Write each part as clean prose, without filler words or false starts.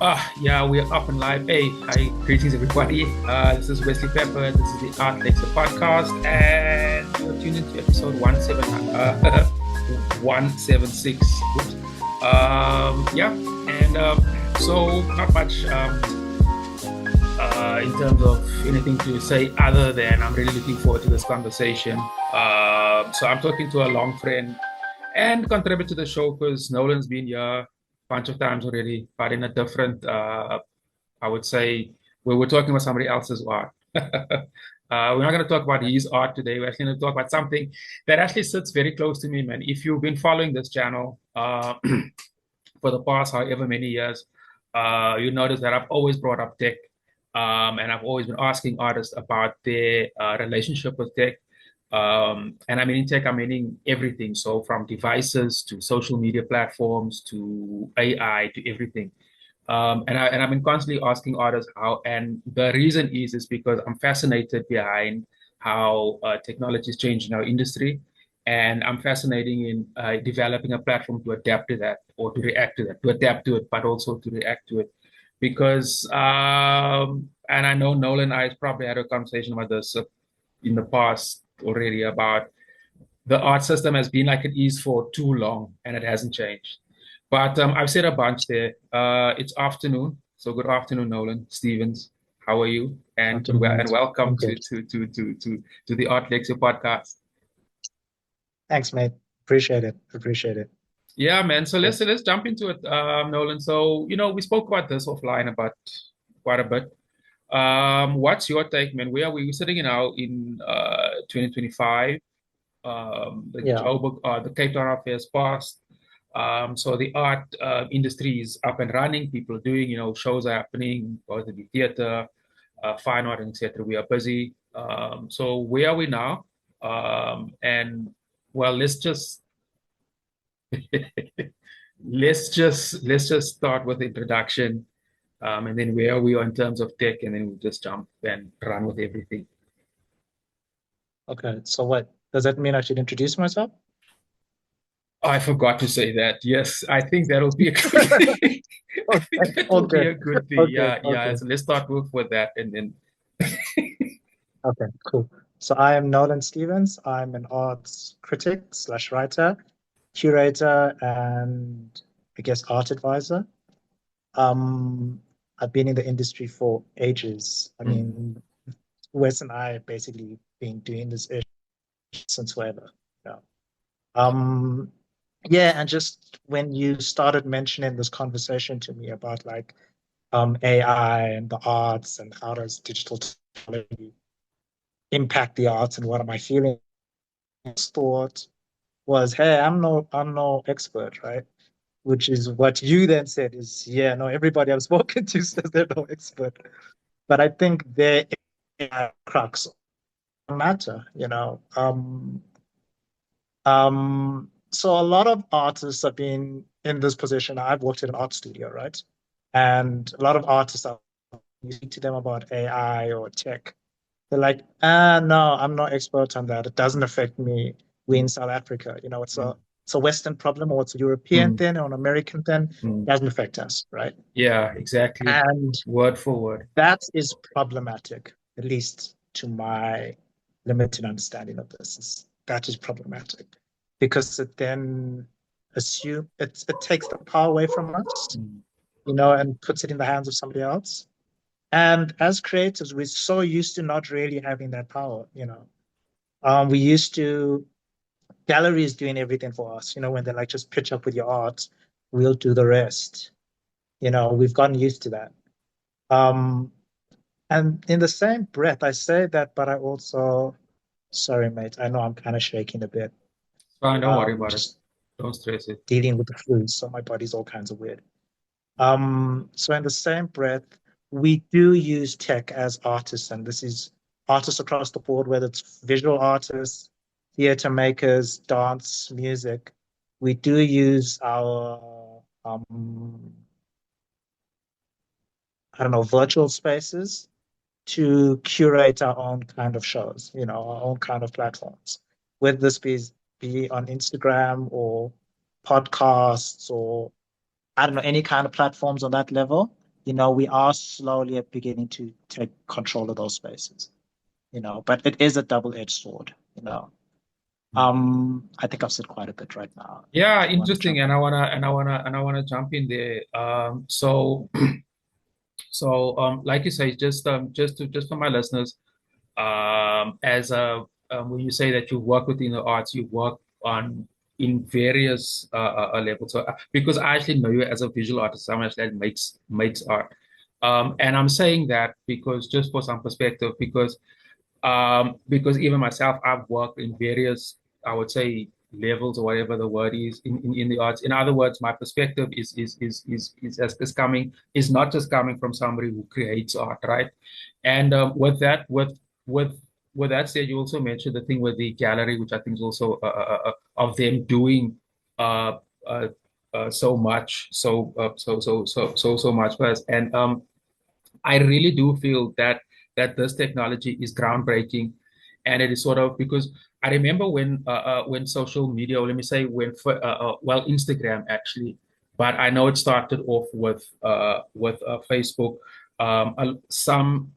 Yeah, we are up and live. Hey, hi, greetings everybody. This is Wesley Pepper. This is the Art Lexcia podcast, and you're tuned into episode 176. Oops. Yeah, and so not much in terms of anything to say other than I'm really looking forward to this conversation. So I'm talking to a long friend and contribute to the show because Nolan's been here a bunch of times already, but in a different, I would say, we were talking about somebody else's art. We're not going to talk about his art today. We're actually going to talk about something that actually sits very close to me, man. If you've been following this channel for the past however many years, you notice that I've always brought up tech, and I've always been asking artists about their relationship with tech. And I mean, in tech, I'm meaning everything. So from devices to social media platforms to AI to everything. And I've been constantly asking artists how, and the reason is because I'm fascinated behind how technology is changing our industry, and I'm fascinating in developing a platform to adapt to that or to react to that, to adapt to it, but also to react to it. Because, and I know Nolan and I probably had a conversation about this in the past already about the art system has been like it is for too long and it hasn't changed. But I've said a bunch there. It's afternoon, so good afternoon, Nolan Stevens. How are you? And Mate. welcome I'm to good. the Art Lexia podcast. Thanks, mate. Appreciate it. Appreciate it. Yeah, man. So Yeah. let's jump into it, Nolan. So we spoke about this offline about quite a bit. What's your take, man? Where are we? We're sitting now in 2025. The Yeah. Joburg, the Cape Town Art Fair has passed. So the art industry is up and running. People are doing, shows are happening, whether it be theater, fine art, etc. We are busy. So where are we now? And well, let's just start with the introduction, and then where we are in terms of tech, and then we'll just jump and run with everything. Okay. So what does that mean? I should introduce myself? I forgot to say that. Yes, I think that'll be a good thing. I Okay. think that All will be good. a good thing. Okay. Yeah, yeah. Okay. So let's start with that, and then Okay. Cool. So I am Nolan Stevens. I'm an arts critic slash writer, curator, and I guess art advisor. Um, I've been in the industry for ages. I mm, mean, Wes and I have basically been doing this ish since forever. Yeah. Um, yeah, and just when you started mentioning this conversation to me about like AI and the arts and how does digital technology impact the arts and what am I feeling, thought was, hey, I'm no expert, right? Which is what you then said is, yeah, no, everybody I've spoken to says they're no expert. But I think their crux matter, you know. So a lot of artists have been in this position. I've worked at an art studio, right? And a lot of artists are you speak to them about AI or tech. They're like, no, I'm not expert on that. It doesn't affect me. We in mm, South Africa, mm, it's a Western problem or it's a European mm, thing or an American thing. mm. Doesn't affect us, right? Yeah, exactly. And Word for word. that is problematic, at least to my limited understanding of this. That is problematic because it then it takes the power away from us, Mm, and puts it in the hands of somebody else. And as creators, we're so used to not really having that power. We used to galleries doing everything for us, when they're like, just pitch up with your art, we'll do the rest. We've gotten used to that. Um, And in the same breath, I say that, but I also, sorry, mate, I know I'm kind of shaking a bit. fine, don't worry about it. Just Don't stress it. dealing with the flu, so my body's all kinds of weird. So in the same breath, we do use tech as artists, and this is artists across the board, whether it's visual artists, theater makers, dance, music. We do use our, I don't know, virtual spaces to curate our own kind of shows, our own kind of platforms, whether this be on Instagram or podcasts or I don't know, any kind of platforms on that level. we are slowly beginning to take control of those spaces, but it is a double-edged sword. I think I've said quite a bit right now. Yeah, If you want to interesting. jump And in. I wanna jump in there. So like you say, just for my listeners, as a when you say that you work within the arts, you work on in various levels. So because I actually know you as a visual artist, someone actually that makes art. And I'm saying that because just for some perspective, because even myself, I've worked in various, I would say, levels or whatever the word is in the arts. In other words, my perspective is not just coming from somebody who creates art, right? And with that said, you also mentioned the thing with the gallery, which I think is also of them doing uh, uh, so much, so much for us. And I really do feel that this technology is groundbreaking, and it is sort of because I remember when social media, or let me say well, Instagram actually, but I know it started off with Facebook. Some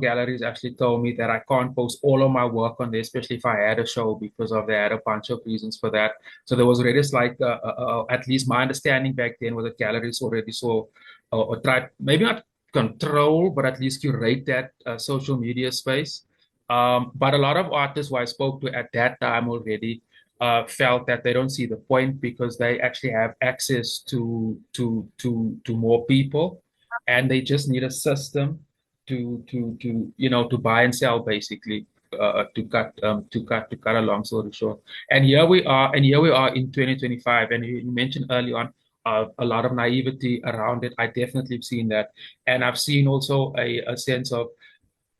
galleries actually told me that I can't post all of my work on there, especially if I had a show, because of they had a bunch of reasons for that. So there was already like at least my understanding back then was that galleries already saw or tried, maybe not control, but at least curate that social media space. But a lot of artists who I spoke to at that time already felt that they don't see the point because they actually have access to more people, and they just need a system to buy and sell basically. To cut a long story short, and here we are in 2025, and you mentioned early on a lot of naivety around it. I definitely have seen that. And I've seen also a sense of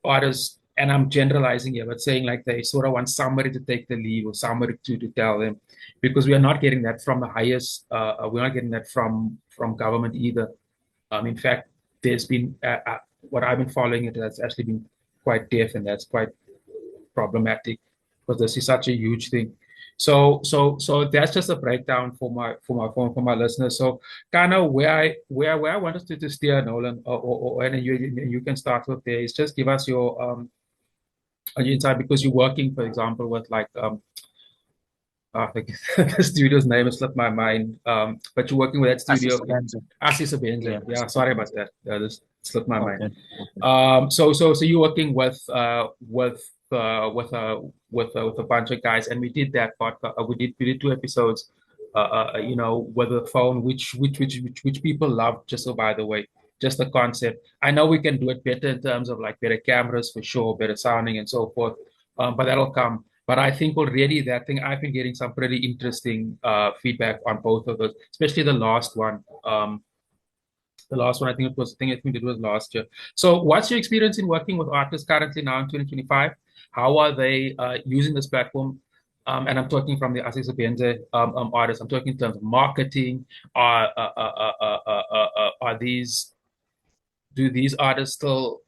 artists, and I'm generalizing here, but saying like they sort of want somebody to take the lead or somebody to tell them, because we are not getting that from the highest, we're not getting that from government either. In fact, there's been what I've been following it has actually been quite deaf, and that's quite problematic because this is such a huge thing. So that's just a breakdown for my listeners. So kind of where I want us to steer, Nolan, and you can start with there is just give us your insight, because you're working, for example, with like the studio's name has slipped my mind. But you're working with that studio in Assistant. Assis Yeah. Benze. Yeah, sorry about that. This slipped my mind. Okay. Okay. So you're working with a bunch of guys, and we did that podcast. We did 2 episodes. With the phone, which people love. Just so by the way, just the concept. I know we can do it better in terms of like better cameras for sure, better sounding and so forth. But that'll come. But I think already that thing I've been getting some pretty interesting feedback on both of those, especially the last one. The last one, I think it was last year. So what's your experience in working with artists currently now in 2025? How are they using this platform? And I'm talking from the Assis Benze artists. I'm talking in terms of marketing. Are these do these artists still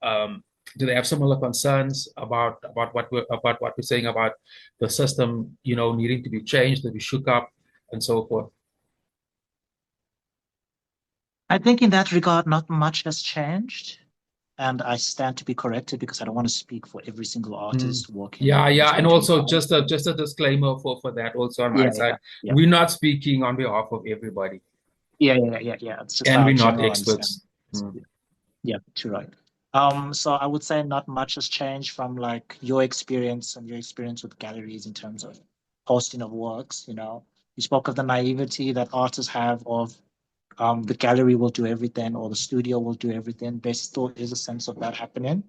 do they have similar concerns about what we're saying about the system, needing to be changed, to be shook up, and so forth? I think in that regard, not much has changed. And I stand to be corrected because I don't want to speak for every single artist working Yeah, in yeah, and also 2025. just a disclaimer for that also on my Yeah, yeah, side. yeah. We're not speaking on behalf of everybody, Yeah. It's just and our we're not general understanding. experts. Mm. Yeah, too right. So I would say not much has changed from like your experience and your experience with galleries in terms of posting of works. You spoke of the naivety that artists have of the gallery will do everything or the studio will do everything. There still is a sense of that happening.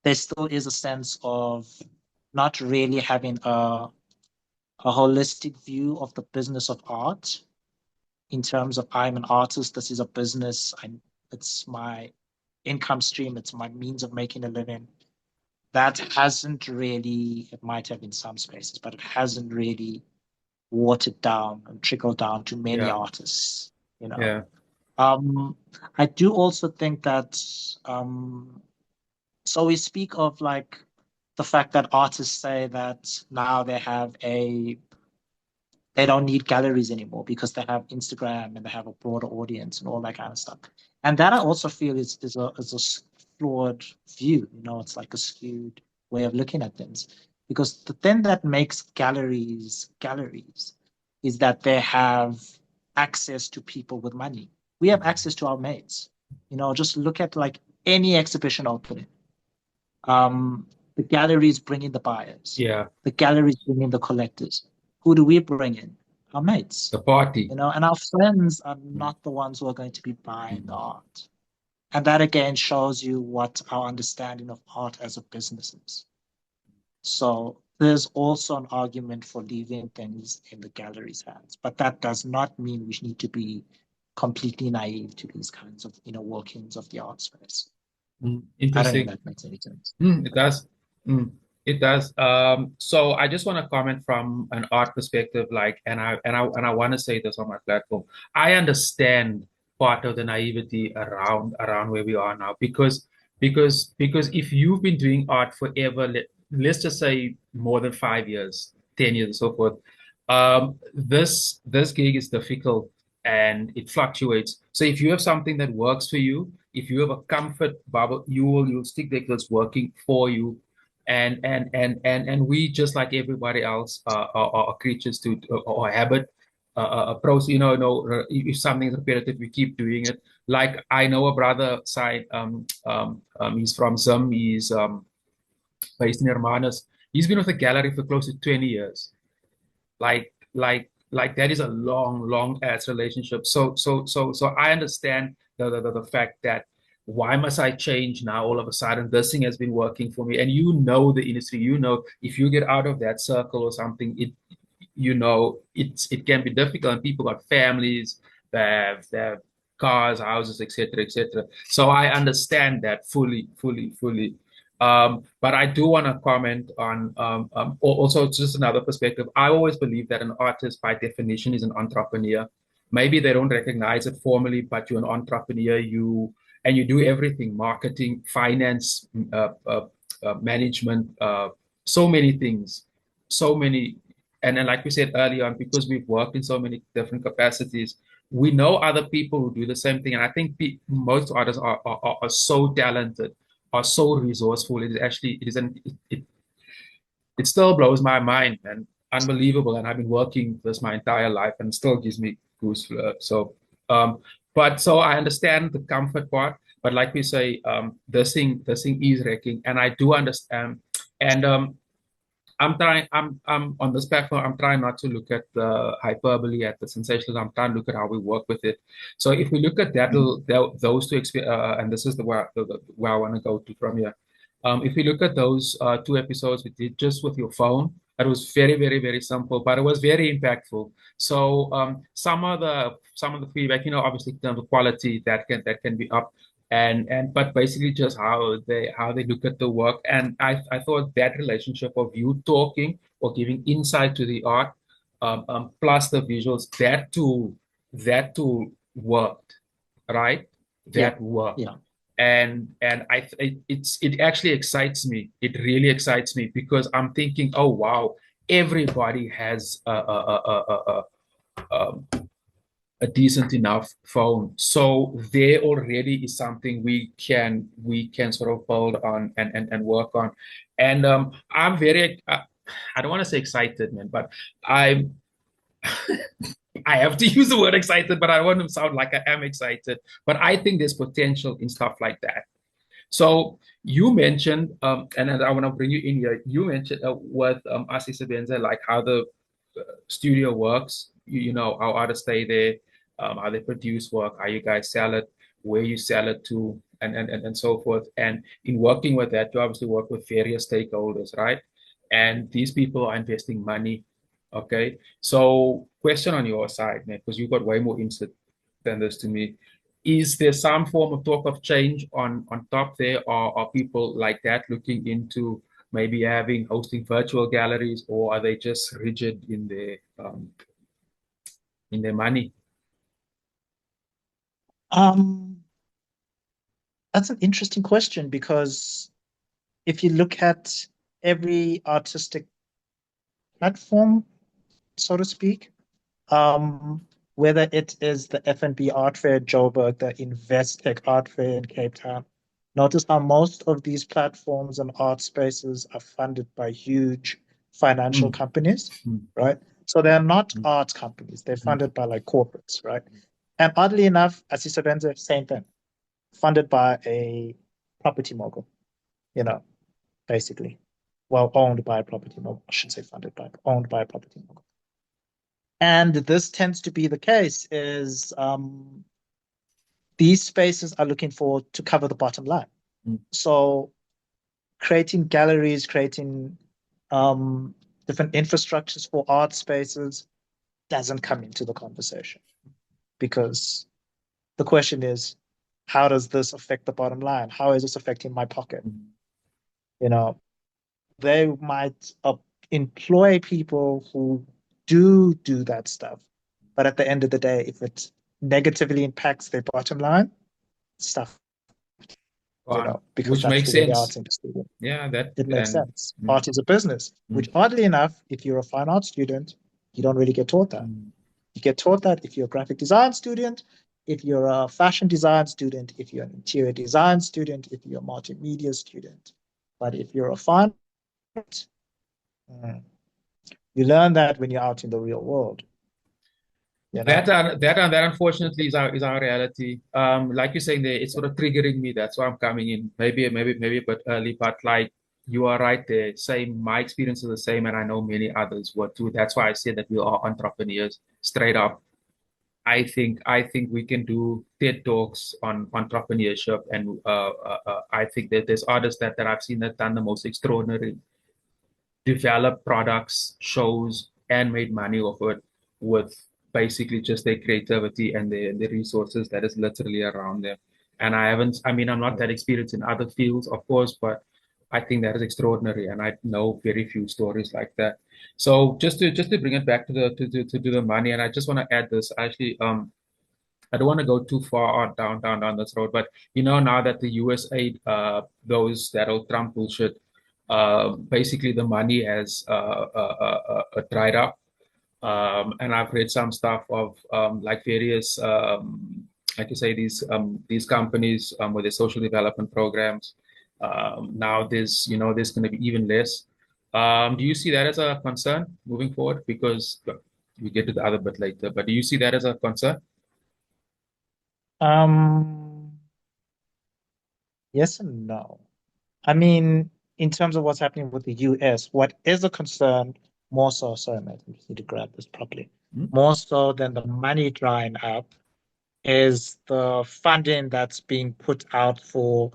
There still is a sense of not really having a holistic view of the business of art in terms of I'm an artist, this is a business, it's my income stream, it's my means of making a living. That hasn't really, it might have in some spaces, but it hasn't really watered down and trickled down to many Yeah, artists, you know. yeah, Um, I do also think that so we speak of like the fact that artists say that now they have a they don't need galleries anymore because they have Instagram and they have a broader audience and all that kind of stuff. And that I also feel is a flawed view. It's like a skewed way of looking at things. Because the thing that makes galleries is that they have access to people with money. We have access to our mates. Just look at like any exhibition opening. The galleries bring in the buyers. Yeah, The galleries bring in the collectors. Who do we bring in? Our mates. the party. And our friends are not the ones who are going to be buying the art. And that again shows you what our understanding of art as a business is. So there's also an argument for leaving things in the gallery's hands, but that does not mean we need to be completely naive to these kinds of workings of the art space. I don't know if Interesting. that makes any sense. It does. Mm, it does. So I just want to comment from an art perspective, like, and I want to say this on my platform. I understand part of the naivety around where we are now, because if you've been doing art forever, let's just say more than 5 years, 10 years, and so forth, this gig is difficult and it fluctuates. So if you have something that works for you, if you have a comfort bubble, you'll stick there because it's working for you. And we, just like everybody else, are creatures to or habit. Pros, if something's repetitive, we keep doing it. Like I know a brother side, he's from Zim, he's based in Hermanus. He's been with the gallery for close to 20 years. Like that is a long ass relationship. So I understand the fact that why must I change now all of a sudden? This thing has been working for me. And the industry, if you get out of that circle or something, it can be difficult, and people got families, they have cars, houses, etc., etc. So I understand that fully. But I do want to comment on also just another perspective. I always believe that an artist, by definition, is an entrepreneur. Maybe they don't recognize it formally, but you're an entrepreneur. You do everything: marketing, finance, management, so many things, so many. And then, like we said earlier on, because we've worked in so many different capacities, we know other people who do the same thing. And I think most artists are so talented, are so resourceful. It still blows my mind, and unbelievable. And I've been working this my entire life, and it still gives me goosebumps. So I understand the comfort part, but like we say, this thing is wrecking, and I do understand. And I'm on this platform. I'm trying not to look at the hyperbole, at the sensationalism. I'm trying to look at how we work with it. So if we look at those two, and this is where I want to go to from here. If we look at those two episodes we did just with your phone, it was very, very, very simple, but it was very impactful. So some of the feedback, obviously in terms of quality, that can be up, but basically just how they look at the work. And I thought that relationship of you talking or giving insight to the art, plus the visuals, that tool worked, right? Yeah. That worked. Yeah. And it actually excites me. It really excites me, because I'm thinking, oh wow, everybody has a decent enough phone. So there already is something we can sort of build on and work on. And I'm very I don't want to say excited, man, but I'm I have to use the word excited, but I want to sound like I am excited. But I think there's potential in stuff like that. So you mentioned, and I want to bring you in here. You mentioned with Asi Sebenza, like how the studio works. How artists stay there, how they produce work, how you guys sell it, where you sell it to, and so forth. And in working with that, you obviously work with various stakeholders, right? And these people are investing money. Okay. So question on your side, man, because you've got way more insight than this to me. Is there some form of talk of change on top there, or are people like that looking into maybe hosting virtual galleries, or are they just rigid in their money? That's an interesting question, because if you look at every artistic platform, so to speak, Whether it is the F&B Art Fair in Joburg, the Investec Art Fair in Cape Town. Notice how most of these platforms and art spaces are funded by huge financial Mm, companies, mm, right? So they're not mm, art companies, they're mm. funded by like corporates, right? And oddly enough, Asisebenza, same thing, funded by a property mogul, you know, basically. Well, owned by a property mogul. I should say funded by, owned by a property mogul. And this tends to be the case is these spaces are looking for to cover the bottom line. Mm. So creating galleries, creating um, different infrastructures for art spaces doesn't come into the conversation because the question is, how does this affect the bottom line? How is this affecting my pocket? You know, they might employ people who do that stuff, but at the end of the day, if it negatively impacts their bottom line, stuff, Fine. because Which that's makes the way the arts sense. industry works. Yeah, that It makes and sense. mm, Art is a business, mm, which oddly enough, if you're a fine art student, you don't really get taught that. mm. You get taught that if you're a graphic design student, if you're a fashion design student, if you're an interior design student, if you're a multimedia student. But if you're a fine art, mm, you learn that when you're out in the real world, you That know? that unfortunately is our reality. Like you're saying there, it's sort of triggering me. That's why I'm coming in. Maybe a bit early, but like you are right there. Same, my experience is the same, and I know many others were too. That's why I said that we are entrepreneurs, straight up. I think we can do TED talks on entrepreneurship, and I think that there's artists that I've seen that done the most extraordinary, developed products, shows, and made money off it with basically just their creativity and the resources that is literally around them. And I mean, I'm not that experienced in other fields, of course, but I think that is extraordinary, and I know very few stories like that. So just to bring it back to the money, and I just want to add this. Actually, I don't want to go too far on down this road, but now that the US aid goes that old Trump bullshit, basically the money has dried up. And I've read some stuff of like various like you say these companies with their social development programs. Now there's going to be even less. Do you see that as a concern moving forward? Because we get to the other bit later, but do you see that as a concern? Um, yes and no. I mean, in terms of what's happening with the US, what is a concern more so, sorry, mate, I just need to grab this properly, Hmm? more so than the money drying up is the funding that's being put out for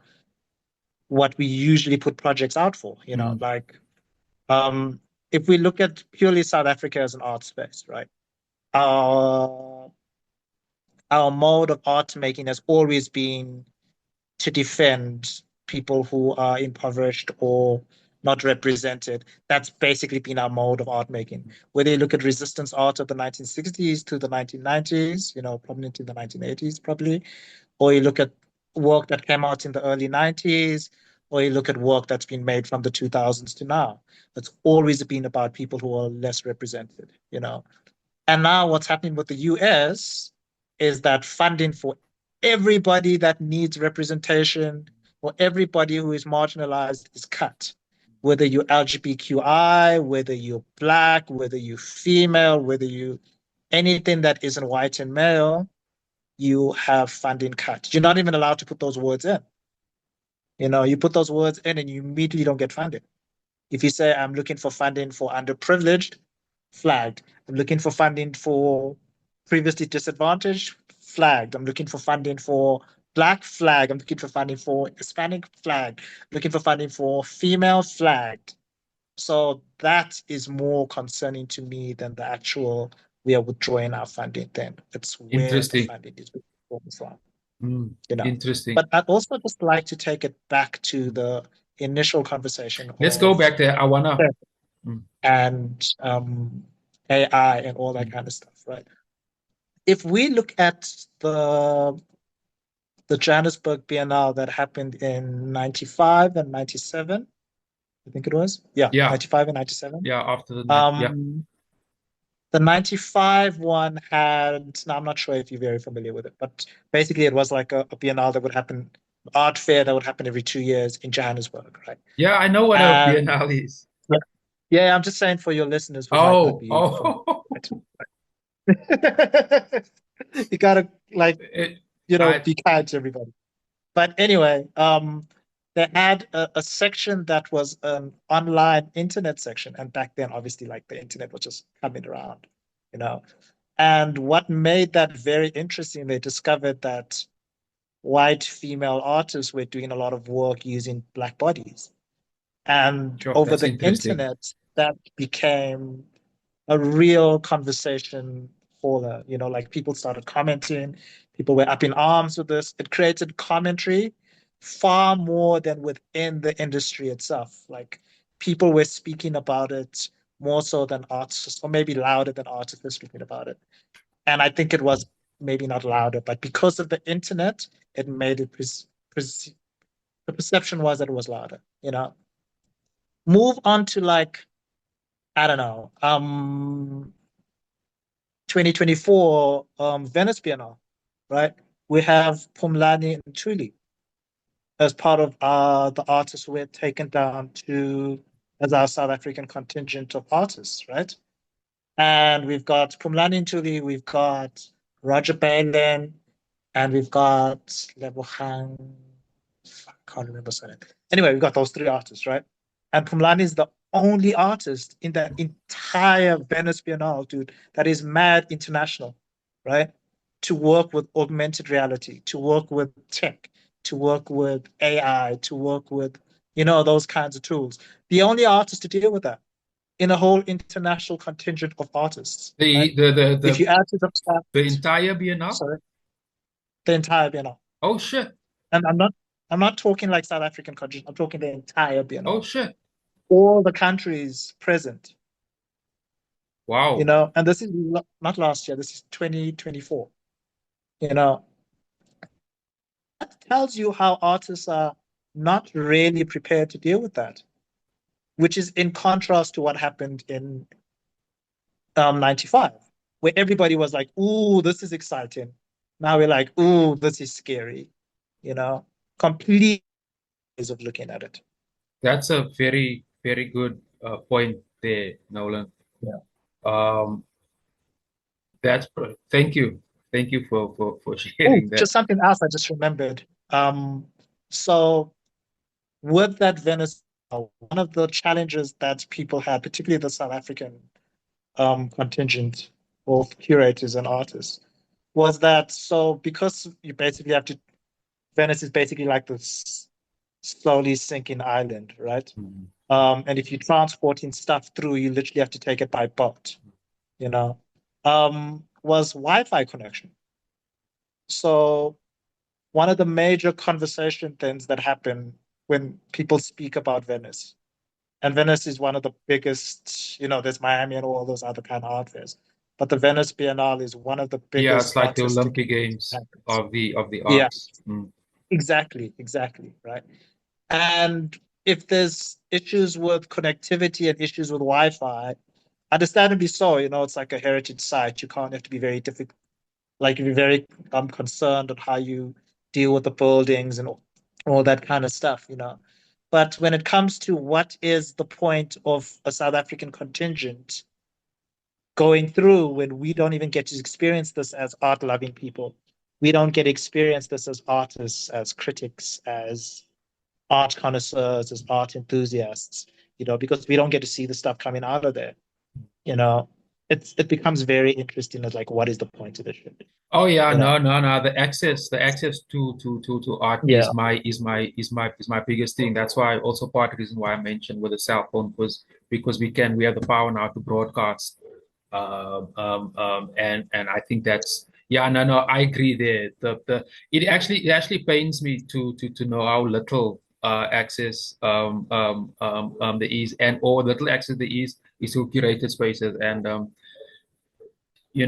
what we usually put projects out for, Mm, like um, if we look at purely South Africa as an art space, right? Our our mode of art making has always been to defend people who are impoverished or not represented. That's basically been our mode of art making. Whether you look at resistance art of the 1960s to the 1990s, prominent in the 1980s, probably, or you look at work that came out in the early 90s, or you look at work that's been made from the 2000s to now. It's always been about people who are less represented. And now what's happening with the US is that funding for everybody that needs representation or everybody who is marginalized is cut. Whether you're LGBTQI, whether you're black, whether you're female, whether you anything that isn't white and male, you have funding cut. You're not even allowed to put those words in. You put those words in and you immediately don't get funded. If you say, I'm looking for funding for underprivileged, flagged. I'm looking for funding for previously disadvantaged, flagged. I'm looking for funding for black, flag. I'm looking for funding for Hispanic, flagged. Looking for funding for female, flagged. So that is more concerning to me than the actual we are withdrawing our funding then. It's where the interesting. funding is withdrawn from, Mm, you know. interesting. But I'd also just like to take it back to the initial conversation Let's go of back there. I wanna. Mm, and AI and all that mm, kind of stuff, right? If we look at the Johannesburg Biennale that happened in 95 and 97, I think it was. Yeah, yeah, 95 and 97. yeah. After the night, yeah. Um, The 95 one had, now I'm not sure if you're very familiar with it, but basically it was like a biennale that would happen, art fair that would happen every 2 years in Johannesburg, right? Yeah, I know what a And biennale is. yeah, yeah, I'm just saying for your listeners who might not Oh, be familiar. oh, You gotta like, it, I be kind to everybody. But anyway, they had a section that was an online internet section, and back then, obviously, like the internet was just coming around, you know. And what made that very interesting, they discovered that white female artists were doing a lot of work using black bodies. And sure, over that's the interesting. internet, that became a real conversation for the, like people started commenting, people were up in arms with this. It created commentary far more than within the industry itself. Like people were speaking about it more so than artists, or maybe louder than artists were speaking about it. And I think it was maybe not louder, but because of the internet, it made it the perception was that it was louder. Move on to like, I don't know, 2024 Venice Biennale, right? We have Pumlani and Tuli as part of the artists we're taken down to as our South African contingent of artists, right? And we've got Pumlani and Tuli, we've got Roger Balen, and we've got Lebogang. I can't remember his name. Anyway, we've got those three artists, right? And Pumlani is the only artist in the entire Venice Biennale, dude, that is mad international, right? To work with augmented reality, to work with tech, to work with AI, to work with, those kinds of tools. The only artist to deal with that in a whole international contingent of artists, right? The the the If the you add to the the fact, entire biennale? sorry, the entire Biennale. Oh shit. And I'm not talking like South African countries. I'm talking the entire Oh Biennale. shit. All the countries present, Wow. and this is not last year, this is 2024. You know, that tells you how artists are not really prepared to deal with that, which is in contrast to what happened in 95, where everybody was like, ooh, this is exciting. Now we're like, ooh, this is scary, you know, complete ways of looking at it. That's a very, very good point there, Nolan. Yeah. Um, thank you. Thank you for Oh, sharing that. just something else I just remembered. So with that Venice, one of the challenges that people had, particularly the South African contingent, both curators and artists, was that so because you basically have to, Venice is basically like this slowly sinking island, right? Mhm. And if you're transporting stuff through, you literally have to take it by boat, you know. Was Wi-Fi connection. So one of the major conversation things that happen when people speak about Venice, and Venice is one of the biggest, there's Miami and all those other kind of art fairs, but the Venice Biennale is one of the Yeah, biggest it's like the artistic Olympic events that Games happens. of the Yeah, arts. Mm. exactly, right? And if there's issues with connectivity and issues with Wi-Fi, understandably so, it's like a heritage site. You can't have to be very difficult, like be very concerned on how you deal with the buildings and all that kind of stuff. But when it comes to what is the point of a South African contingent going through when we don't even get to experience this as art loving people, we don't get to experience this as artists, as critics, as art connoisseurs, as art enthusiasts, because we don't get to see the stuff coming out of there, you know, it becomes very interesting as like, what is the point of this shit? Oh yeah, You know? no. The access to art Yeah. is my biggest thing. That's why also part of the reason why I mentioned with the cell phone was because we have the power now to broadcast. And I think that's yeah, no, I agree there. It actually pains me to know how little access there is, and or little access there is to curated spaces. And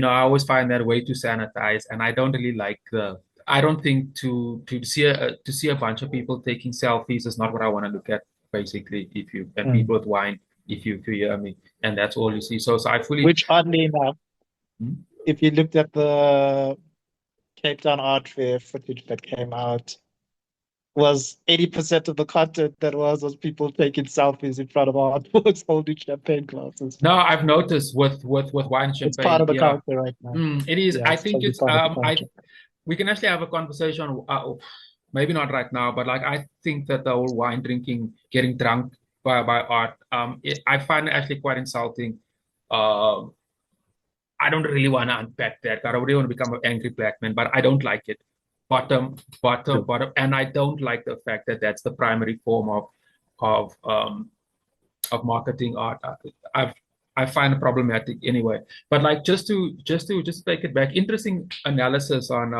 I always find that way too sanitized, and I don't really like the. I don't think to see a bunch of people taking selfies is not what I want to look at. Basically, if you and Mm. people with wine, if you hear me, and that's all you see. So I fully. Which oddly enough, Hmm? if you looked at the Cape Town Art Fair footage that came out, was 80% of the content that was people taking selfies in front of artworks holding champagne glasses. No, I've noticed with wine It's part champagne. of the Yeah, culture right now. it is. Yeah, I it's think totally it's part of the I culture. we can actually have a conversation. Maybe not right now, but like I think that the whole wine drinking, getting drunk by art, I find it actually quite insulting. Um, I don't really want to unpack that. I don't really want to become an angry black man, but I don't like it. True. Bottom, and I don't like the fact that that's the primary form of um of marketing art. I've I find it problematic anyway. But like just take it back, interesting analysis on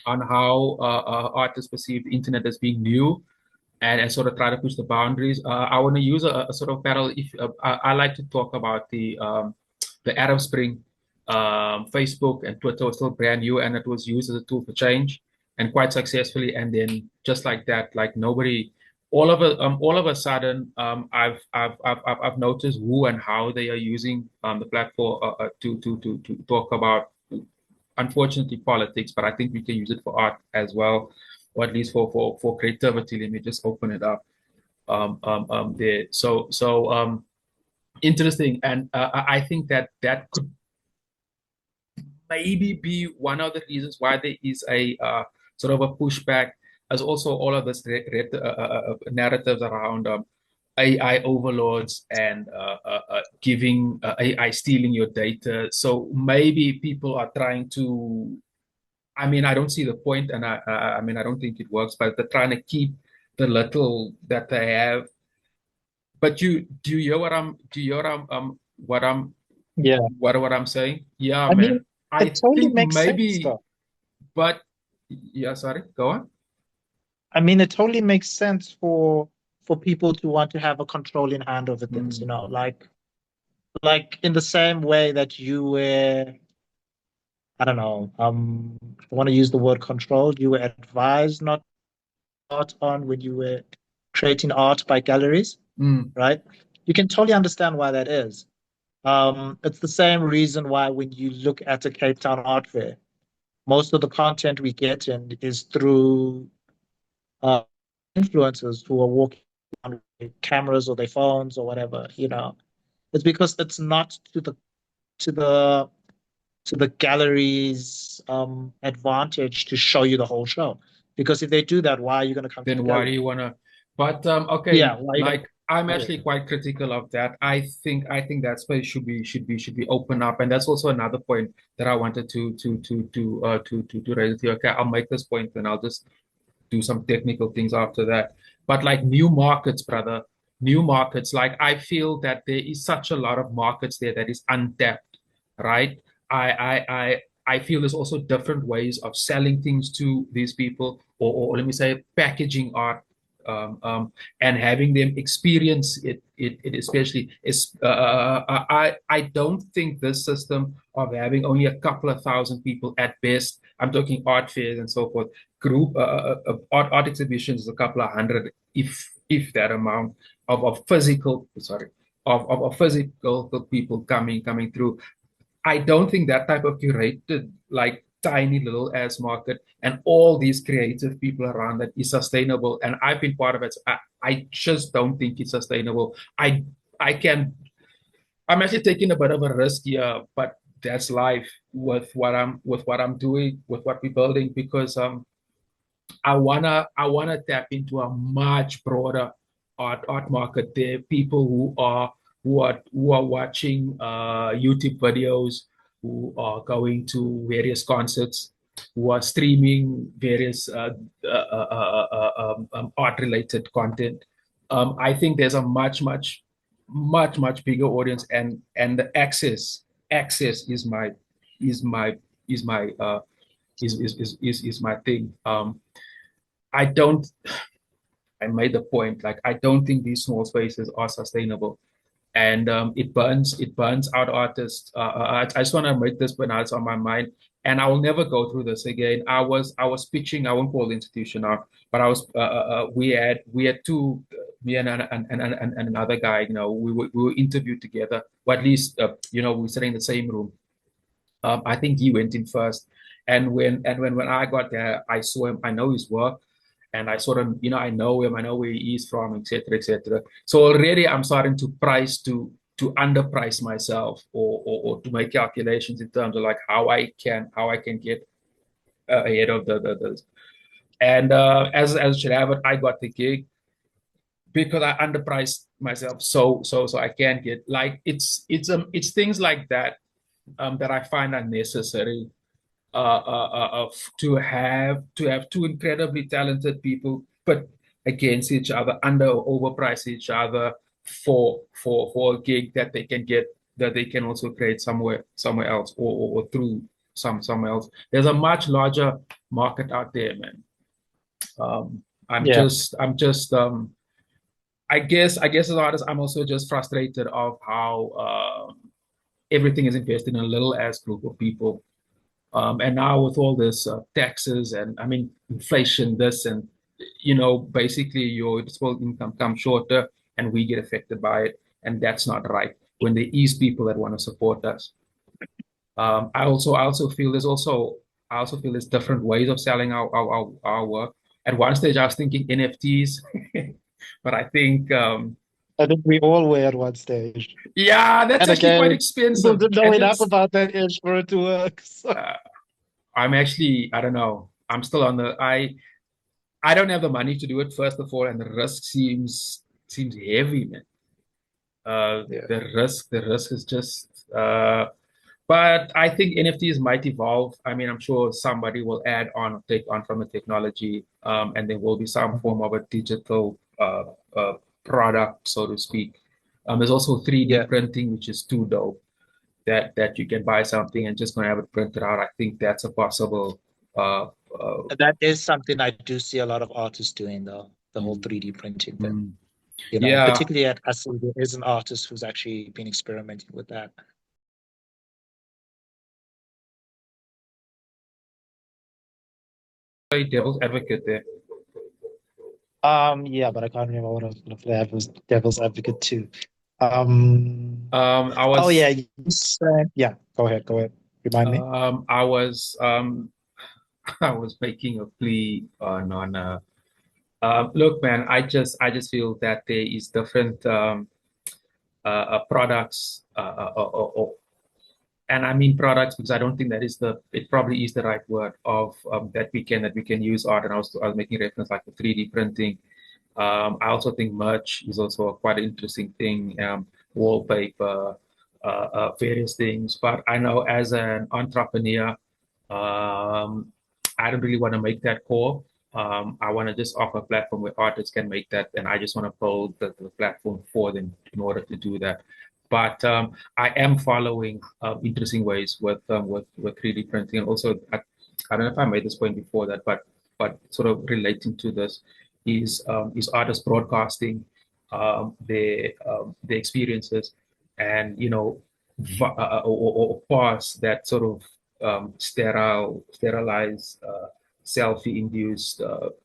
how artists perceive the internet as being new and sort of try to push the boundaries. I want to use a sort of parallel. If I like to talk about the Arab Spring, Facebook and Twitter was still brand new, and it was used as a tool for change and quite successfully. And then just like that, like nobody, all of a sudden, I've noticed who and how they are using the platform to talk about, unfortunately, politics, but I think we can use it for art as well, or at least for creativity. Let me just open it up there. Interesting, and I think that that could maybe be one of the reasons why there is a sort of a pushback, as also all of this narratives around AI overlords and giving AI stealing your data. So maybe people are trying to. I mean, I don't see the point, and I mean, I don't think it works. But they're trying to keep the little that they have. But you do you hear what I'm do you hear Yeah. what I'm saying? Yeah, I mean, man. I it totally think makes sense maybe, though. but yeah, sorry, go on. I mean, it totally makes sense for people to want to have a controlling hand over things, Mm, like in the same way that you were, I don't know, I want to use the word controlled, you were advised not art on when you were creating art by galleries, mm, right? You can totally understand why that is. It's the same reason why when you look at a Cape Town art fair, most of the content we get in is through uh, influencers who are walking on with cameras or their phones or whatever. It's because it's not to the to the gallery's advantage to show you the whole show. Because if they do that, why are you going to come to the then why do gallery? you wanna? But Yeah, okay, why are you going to like I'm come to the actually gallery? quite critical of that. I think that space should be open up, and that's also another point that I wanted to raise with you. Okay, I'll make this point, and I'll just do some technical things after that. But like new markets, brother, new markets. Like I feel that there is such a lot of markets there that is untapped, right? I feel there's also different ways of selling things to these people, or let me say, packaging art, and having them experience it especially is. I don't think this system of having only a couple of thousand people at best. I'm talking art fairs and so forth. Group art exhibitions is a couple of hundred, if that amount of physical, sorry, of physical people coming through. I don't think that type of curated, like tiny little ass market and all these creative people around that is sustainable. And I've been part of it. So I just don't think it's sustainable. I can I'm actually taking a bit of a risk here, but that's life with what I'm doing, with what we're building, because I wanna tap into a much broader art market. There are people who are watching YouTube videos, who are going to various concerts, who are streaming various art related content. I think there's a much bigger audience, and the access is my is my is my thing. I don't. I made the point. Like I don't think these small spaces are sustainable, and it burns out artists. I just want to make this point out. It's on my mind, and I will never go through this again. I was pitching. I won't call the institution out, but I was. We had two. me and another guy, we were interviewed together, or at least, we were sitting in the same room. I think he went in first, and when I got there, I saw him. I know his work, and I sort of, I know him. I know where he is from, etc., etc. So already I'm starting to underprice myself, or to make calculations in terms of like how I can get ahead of the and as should have it, I got the gig because I underpriced myself, so I can get, like, it's things like that that I find unnecessary, to have two incredibly talented people put against each other, under or overprice each other for a gig that they can get, that they can also create somewhere else, or through somewhere else. There's a much larger market out there, man. Um, Yeah. I'm just I guess as an artist, I'm also just frustrated of how everything is invested in a little ass group of people. And now with all this taxes, and I mean inflation, this and basically your disposable income comes shorter, and we get affected by it, and that's not right. When there is people that want to support us, I also feel there's different ways of selling our work. At one stage, I was thinking NFTs, but I think I think we all were at one stage. yeah, that's And actually quite again, people expensive, didn't know and enough it's about that ish for it to work. So uh, I don't know. I'm still on I don't have the money to do it, first of all, and the risk seems heavy, man. yeah. The risk is just but I think NFTs might evolve. I mean, I'm sure somebody will add on or take on from the technology, and there will be some Mhm. form of a digital product, so to speak. There's also 3D Yeah. printing, which is too dope. That you can buy something and just gonna have it printed out. I think that's a possible. Uh, uh, That is something I do see a lot of artists doing, though, the whole mm, 3D printing thing. mm. Yeah, Particularly at ASU, there is an artist who's actually been experimenting with that. play devil's advocate there. Yeah, but I can't remember what I was going to play. I was Devil's Advocate too. Um, I oh yeah, was you said, yeah, go ahead. Remind me. um, I was um, I was making a plea on look, man. I just feel that there is different products, and I mean products because I don't think it probably is the right word of that we can use art. And I was making reference like the 3D printing. I also think merch is also a quite interesting thing, wallpaper, various things. But I know as an entrepreneur, I don't really want to make that core. I want to just offer a platform where artists can make that, and I just want to build the platform for them in order to do that. But I am following interesting ways with 3D printing, and also I don't know if I made this point before that, but sort of relating to this is artists broadcasting their experiences, and or past that sort of sterilized, selfie-induced,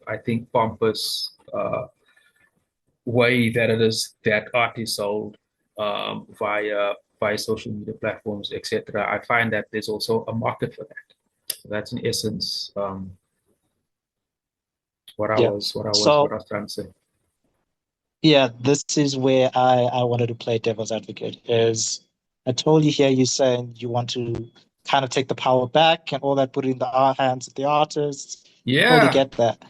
I think pompous way that it is that art is sold via social media platforms, etc. I find that there's also a market for that. That's in essence what I Yeah. was what I was what So I was trying to say. yeah, this is where I wanted to play devil's advocate. Is I totally hear you saying you want to kind of take the power back and all that, put it in the hands of the artists. Totally Yeah, get that.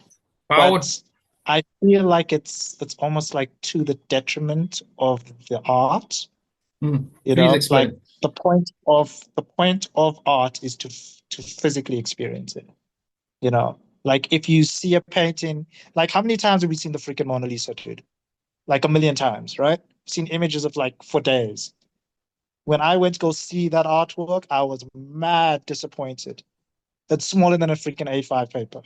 powered. But I feel like it's almost like to the detriment of the art. Please Like explain. the point of art is to physically experience it. Like if you see a painting, like how many times have we seen the freaking Mona Lisa, dude? Like a million times, right? Seen images of like for days. When I went to go see that artwork, I was mad disappointed. That's smaller than a freaking A5 paper.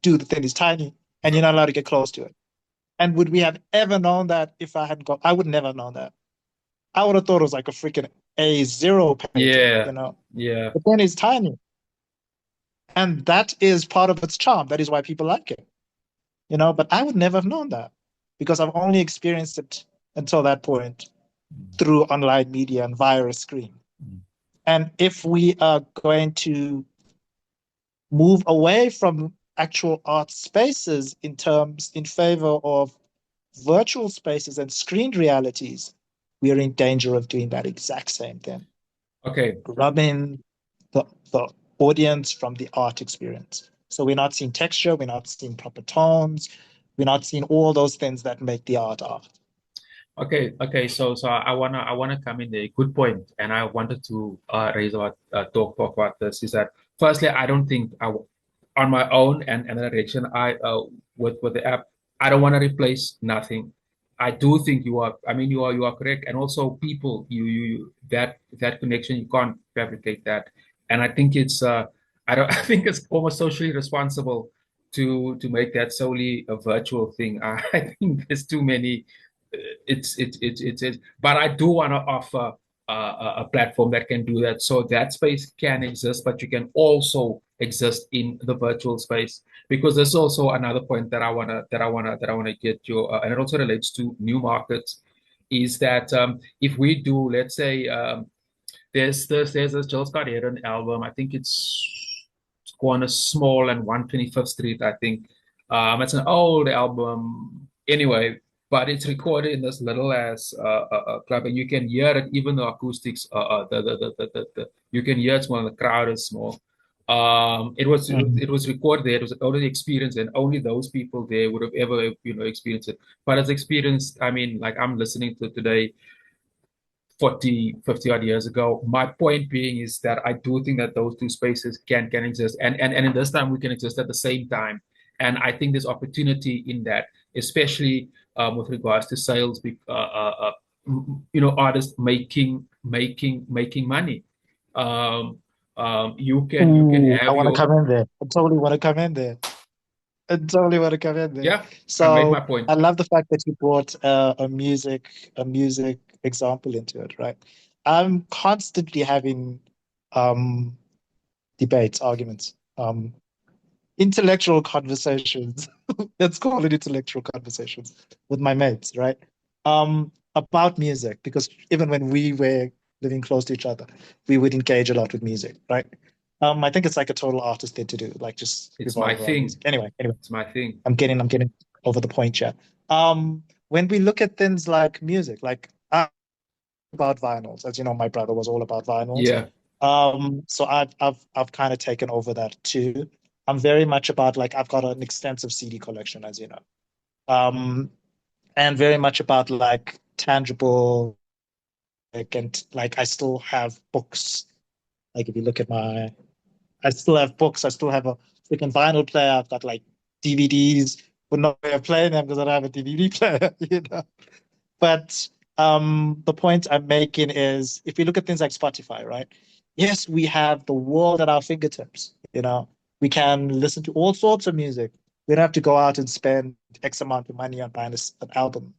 Dude, the thing is tiny, and you're not allowed to get close to it. And would we have ever known that if I hadn't got? I would never have known that. I would have thought it was like a freaking A0 painting, Yeah, yeah. But then it's tiny. And that is part of its charm. That is why people like it, But I would never have known that. because I've only experienced it until that point Mm. through online media and via a screen. Mm. And if we are going to move away from actual art spaces in favor of virtual spaces and screened realities, we are in danger of doing that exact same thing. Okay. Robbing the audience from the art experience. So we're not seeing texture, we're not seeing proper tones, we're not seeing all those things that make the art art. Okay. So I wanna come in there. Good point. And I wanted to raise about talk about this. Is that firstly, I don't think on my own and the direction with the app, I don't want to replace nothing. I do think you are. I mean, you are correct. And also, people, that connection, you can't fabricate that. And I think it's I don't. I think it's almost socially responsible to make that solely a virtual thing. I think there's too many it's but I do want to offer a platform that can do that, so that space can exist, but you can also exist in the virtual space, because there's also another point that I want to get you, and it also relates to new markets, is that if we do, let's say, there's this Jill Scott Heron album. I think it's Corner Small and 125th Street, I think. It's an old album anyway, but it's recorded in this little ass club, and you can hear it, even the acoustics. You can hear it's when the crowd is small. It was Mhm. it was recorded there. It was already experienced, and only those people there would have ever experienced it. But it's experienced. I mean, like I'm listening to today 40, 50 odd years ago. My point being is that I do think that those two spaces can exist. And in this time we can exist at the same time. And I think there's opportunity in that, especially with regards to sales, artists making money. Um, you can Ooh, I have want to your come in there. I totally want to come in there. I totally want to come in there. yeah, I made my So point. I love the fact that you brought a music example into it, right? I'm constantly having um debates, arguments, intellectual conversations. Let's call it intellectual conversations with my mates, right? About music, because even when we were living close to each other, we would engage a lot with music, right? I think it's like a total artist thing to do, like just It's my revolve around thing. music. Anyway, It's my thing. I'm getting over the point here. When we look at things like music, like about vinyls, as you know, my brother was all about vinyls. Yeah. So I've kind of taken over that too. I'm very much about, like, I've got an extensive CD collection, as you know. Um, and very much about like tangible, like, and like I still have books. Like if you look at I still have books. I still have a freaking vinyl player. I've got like DVDs, but no way of playing them because I don't have a DVD player, you know. But the point I'm making is, if you look at things like Spotify, right? Yes, we have the world at our fingertips. You know, we can listen to all sorts of music. We don't have to go out and spend X amount of money on buying an album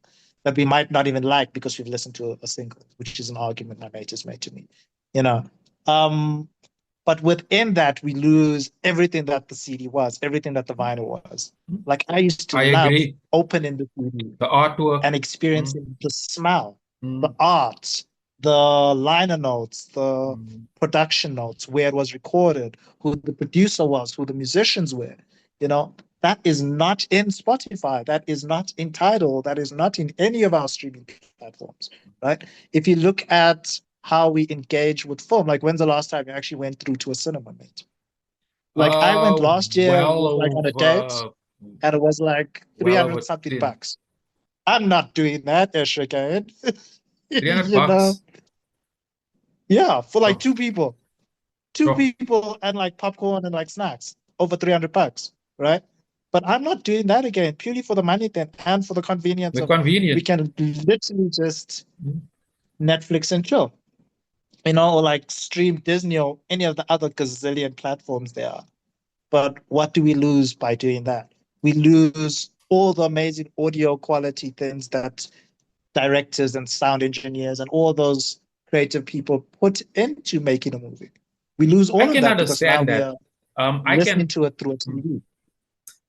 that we might not even like because we've listened to a single, which is an argument my mate has made to me. You know, um, but within that, we lose everything that the CD was, everything that the vinyl was. Like I used to I love agree. opening the CD The artwork. and Mm, experiencing the smell, the mm, art, the liner notes, the mm. production notes, where it was recorded, who the producer was, who the musicians were. You know, that is not in Spotify. That is not in Tidal. That is not in any of our streaming platforms, right? If you look at how we engage with film, like when's the last time you actually went through to a cinema, mate? Like I went Uh, last year, well was like on a date, over, and it was like well 300 over something 10, bucks. I'm not doing that, Ishrican. 300 You know? bucks. Yeah, for like Sure, two people. Two sure. people and like popcorn and like snacks. Over 300 bucks, right? But I'm not doing that again, purely for the money then and for the convenience The of, we convenient. can literally just Mm. Netflix and chill, or like stream Disney or any of the other gazillion platforms there are. But what do we lose by doing that? We lose all the amazing audio quality things that directors and sound engineers and all those creative people put into making a movie. We lose I all of can that because now understand we that. are I listening can. to it through a Mm. TV.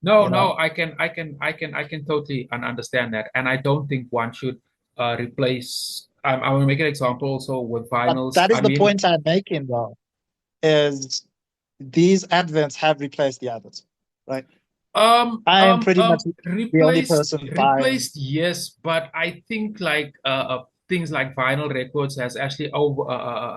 No, you no, know. I can totally understand that, and I don't think one should replace. I want to make an example also with But vinyls. that I is the mean, point I'm making, though, is these adverts have replaced the others, right? I am pretty much the only person buying. replaced, yes, but I think like things like vinyl records has actually over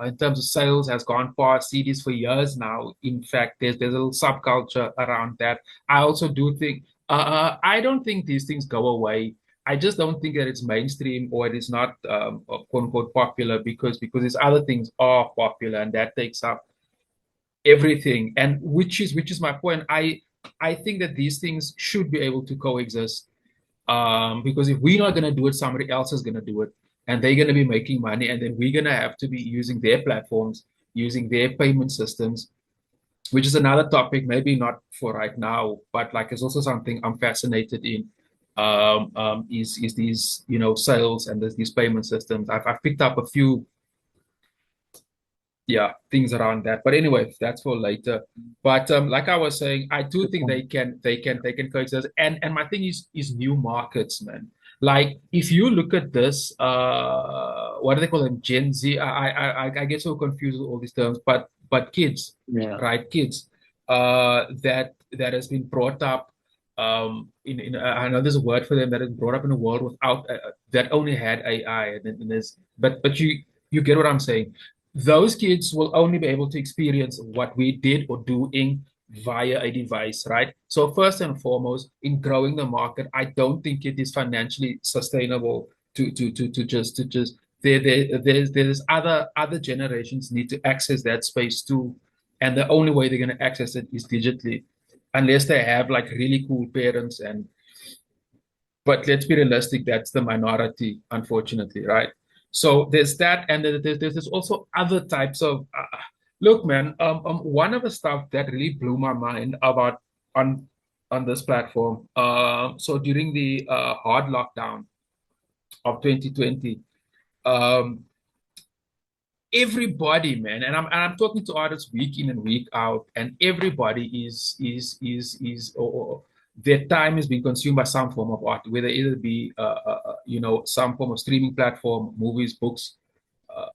in terms of sales has gone past CDs for years now. In fact, there's a little subculture around that. I also do think I don't think these things go away. I just don't think that it's mainstream or it is not quote unquote popular because these other things are popular and that takes up everything. And which is my point. I think that these things should be able to coexist. Because if we're not going to do it, somebody else is going to do it, and they're going to be making money, and then we're going to have to be using their platforms, using their payment systems, which is another topic, maybe not for right now, but like it's also something I'm fascinated in. Is these sales and these payment systems? I've picked up a few things around that, but anyway, that's for later. But like I was saying, I do Good think point. they can coexist. And my thing is new markets, man. Like if you look at this what do they call them, Gen Z? I get so confused with all these terms, but kids, Yeah. right? Kids that has been brought up in I know there's a word for them, that is brought up in a world without that only had AI. And there's but you get what I'm saying. Those kids will only be able to experience what we did or doing via a device, right? So first and foremost, in growing the market, I don't think it is financially sustainable to just there's other generations need to access that space too, and the only way they're going to access it is digitally, unless they have like really cool parents. And but let's be realistic, that's the minority, unfortunately, right? So there's that, and there's also other types of look, man. One of the stuff that really blew my mind about on on this platform. So during the hard lockdown of 2020, um, everybody, man, and I'm talking to artists week in and week out, and everybody or their time is being consumed by some form of art, whether either be some form of streaming platform, movies, books, uh,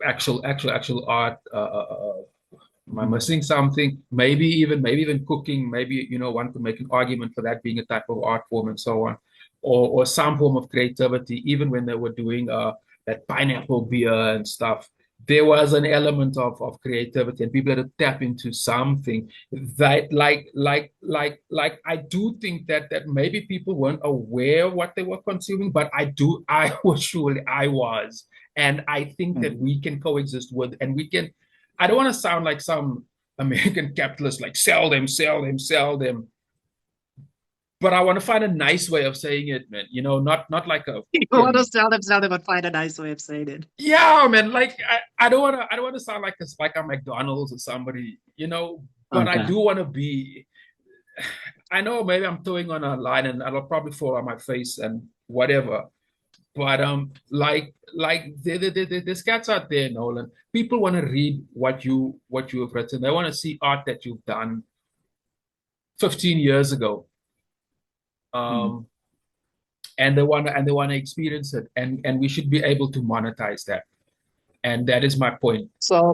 actual art. Am I Mm. missing something? Maybe even cooking. Maybe one could make an argument for that being a type of art form and so on, or some form of creativity. Even when they were doing that pineapple beer and stuff, there was an element of creativity, and people had to tap into something that, I do think that maybe people weren't aware of what they were consuming, but I was surely I was, and I think that Mm. we can coexist with, and we can. I don't want to sound like some American capitalist, like sell them, sell them, sell them. But I want to find a nice way of saying it, man. Not like a You want to fucking sell them, but find a nice way of saying it. yeah, man. Like I don't want to sound like a McDonald's or somebody, but I Okay. do want to be. I know maybe I'm towing on a line and I'll probably fall on my face and whatever. But there's cats out there, Nolan. People want to read what you have written. They want to see art that you've done 15 years ago. Mm. Um, and they want to experience it. And we should be able to monetize that. And that is my point. So,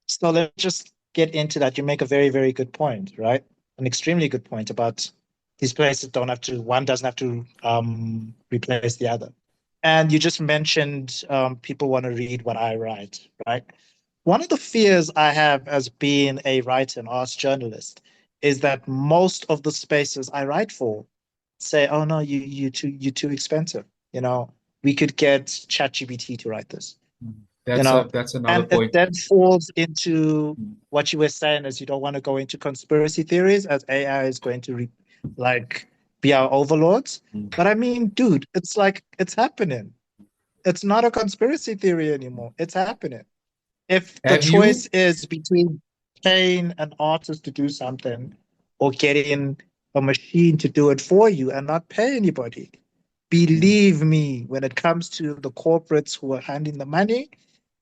so let's just get into that. You make a very, very good point, right? An extremely good point about these places don't have to, one doesn't have to replace the other. And you just mentioned people want to read what I write, right? One of the fears I have as being a writer and arts journalist is that most of the spaces I write for say, "Oh no, you're too expensive." You know, we could get ChatGPT to write this. You That's a know, that's another and it point. then falls into what you were saying, is you don't want to go into conspiracy theories as AI is going to like be our overlords. But I mean, dude, it's like it's happening. It's not a conspiracy theory anymore. It's happening. If the Have choice you is between paying an artist to do something or getting a machine to do it for you and not pay anybody, believe me, when it comes to the corporates who are handing the money,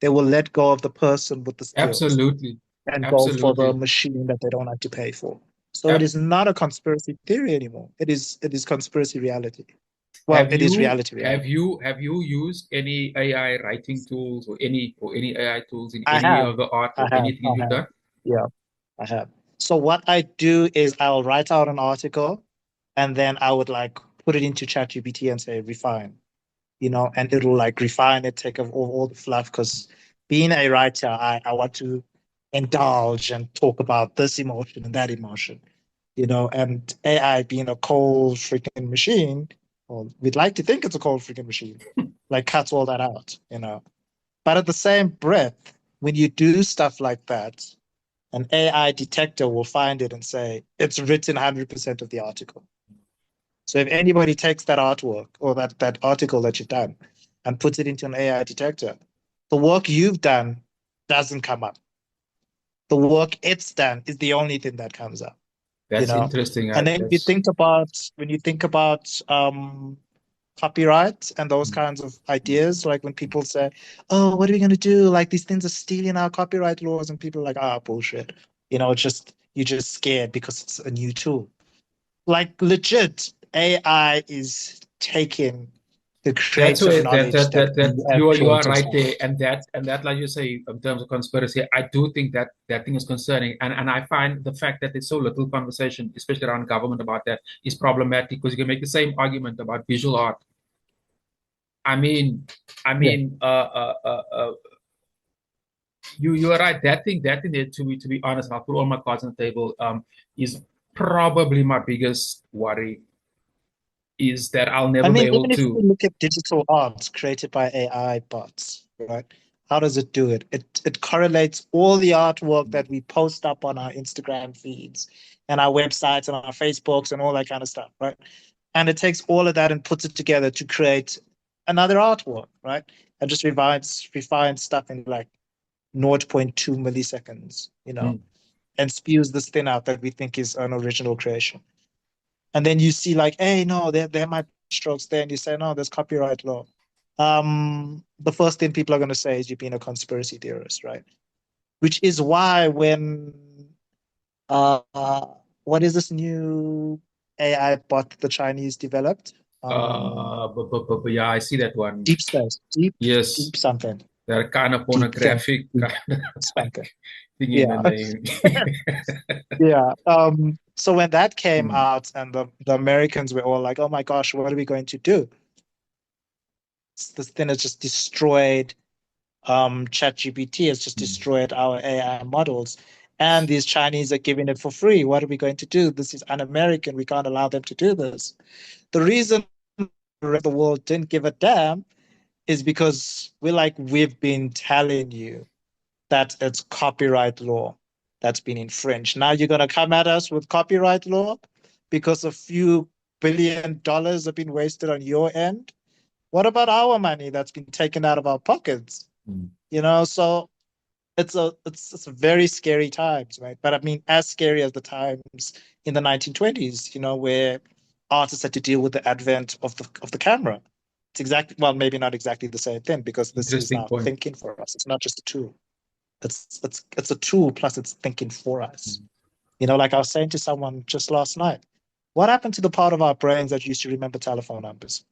they will let go of the person with the skills absolutely, and go for the absolutely. machine that they don't have to pay for. So it is not a conspiracy theory anymore. It is conspiracy reality. Well, Have it is you reality have reality. you have you used any AI writing tools or any AI tools in I any have, of the art I or have, anything I you've have. done? Yeah, I have. So what I do is I'll write out an article and then I would like put it into ChatGPT and say refine, and it'll like refine it, take off all the fluff. Because being a writer, I want to indulge and talk about this emotion and that emotion, and AI being a cold freaking machine, well, we'd like to think it's a cold freaking machine, like cuts all that out. But at the same breath, when you do stuff like that, an AI detector will find it and say, it's written 100% of the article. So if anybody takes that artwork or that article that you've done and puts it into an AI detector, the work you've done doesn't come up. The work it's done is the only thing that comes up, you That's know. interesting. And then That's when you think about copyright and those kinds of ideas, like when people say, "Oh, what are we going to do? Like these things are stealing our copyright laws," and people are like, "Ah, bullshit." Just you're just scared because it's a new tool. Like legit, AI is taking the That's creative where that knowledge that that that we that as you are creatives right have. there, and that like you say in terms of conspiracy, I do think that thing is concerning, and I find the fact that there's so little conversation, especially around government, about that is problematic because you can make the same argument about visual art. I mean, I Yeah. mean, you are right. That thing there, to be honest, I'll put all my cards on the table. Is probably my biggest worry is that I'll I never be mean, able even if we to. look at digital art created by AI bots, right? How does it do it? It correlates all the artwork that we post up on our Instagram feeds and our websites and our Facebooks and all that kind of stuff, right? And it takes all of that and puts it together to create another artwork, right? And just refines stuff in like zero point 0.2 milliseconds, Hmm. and spews this thing out that we think is an original creation. And then you see like, hey, no, there might be strokes there, and you say, no, there's copyright law. The first thing people are going to say is you've been a conspiracy theorist, right? Which is why when uh, what is this new AI bot the Chinese developed? But yeah, I see that one. Deep space, Yes, deep something, that kind of deep thing, pornographic deep kind of something. thing in the Yeah, name. yeah. So when that came Hmm. out, and the Americans were all like, "Oh my gosh, what are we going to do?" This thing has just destroyed ChatGPT has just Hmm. destroyed our AI models. And these Chinese are giving it for free. What are we going to do? This is un-American. We can't allow them to do this. The reason the rest of the world didn't give a damn is because we've been telling you that it's copyright law that's been infringed. Now you're going to come at us with copyright law because a few $1 billion have been wasted on your end. What about our money that's been taken out of our pockets? Hmm. So it's a very scary times, right? But I mean, as scary as the times in the 1920s, where artists had to deal with the advent of the camera. It's exactly, well, maybe not exactly the same thing, because this is Interesting now point. thinking for us. It's not just a tool. It's a tool plus it's thinking for us. Hmm. Like I was saying to someone just last night, what happened to the part of our brains that used to remember telephone numbers?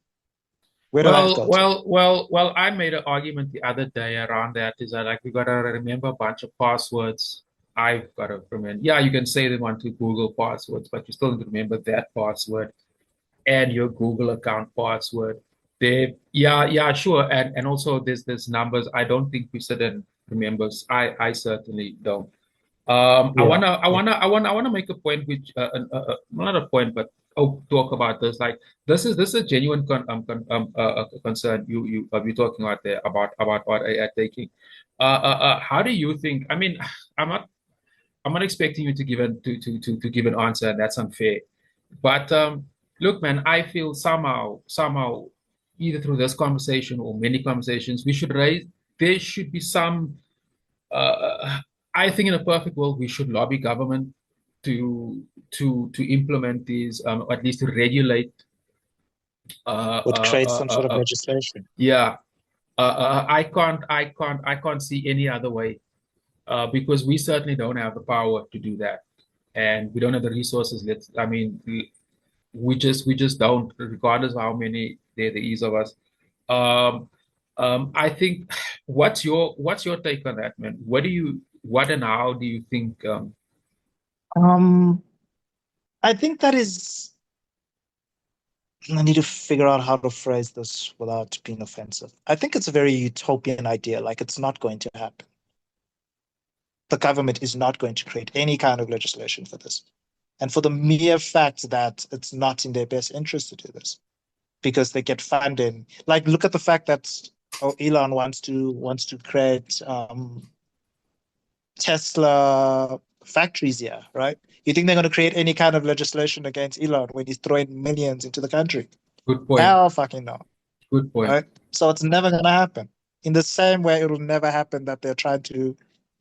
Where did that Well, go to? well, well, well, I made an argument the other day around that is that like we gotta remember a bunch of passwords. I've got to remember. Yeah, you can say them onto Google passwords, but you still need to remember that password and your Google account password. Yeah, sure. And also there's numbers. I don't think we sit and remembers. I certainly don't. I Yeah, wanna, I yeah. wanna, I wanna, I wanna make a point, which not a point, but talk about this. Like this is a genuine concern. You talking about there about what AI taking. How do you think? I mean, I'm not I'm not expecting you to give an answer, and that's unfair. But look, man, I feel somehow, either through this conversation or many conversations, we should raise. There should be some. I think in a perfect world, we should lobby government to implement these, or at least to regulate. Would create some sort of legislation. Yeah, I can't see any other way, because we certainly don't have the power to do that. and we don't have the resources. I mean, we just don't, regardless of how many there is of us. Um, I think, what's your take on that, man? What and how do you think? Um, I think that is, I need to figure out how to phrase this without being offensive. I think it's a very utopian idea, like it's not going to happen. The government is not going to create any kind of legislation for this. And for the mere fact that it's not in their best interest to do this, because they get funding. Like, look at the fact that Elon wants to create Tesla factories here, right? You think they're going to create any kind of legislation against Elon when he's throwing millions into the country? Good point. Hell fucking no, Good point. right? So it's never going to happen. In the same way, it'll never happen that they're trying to,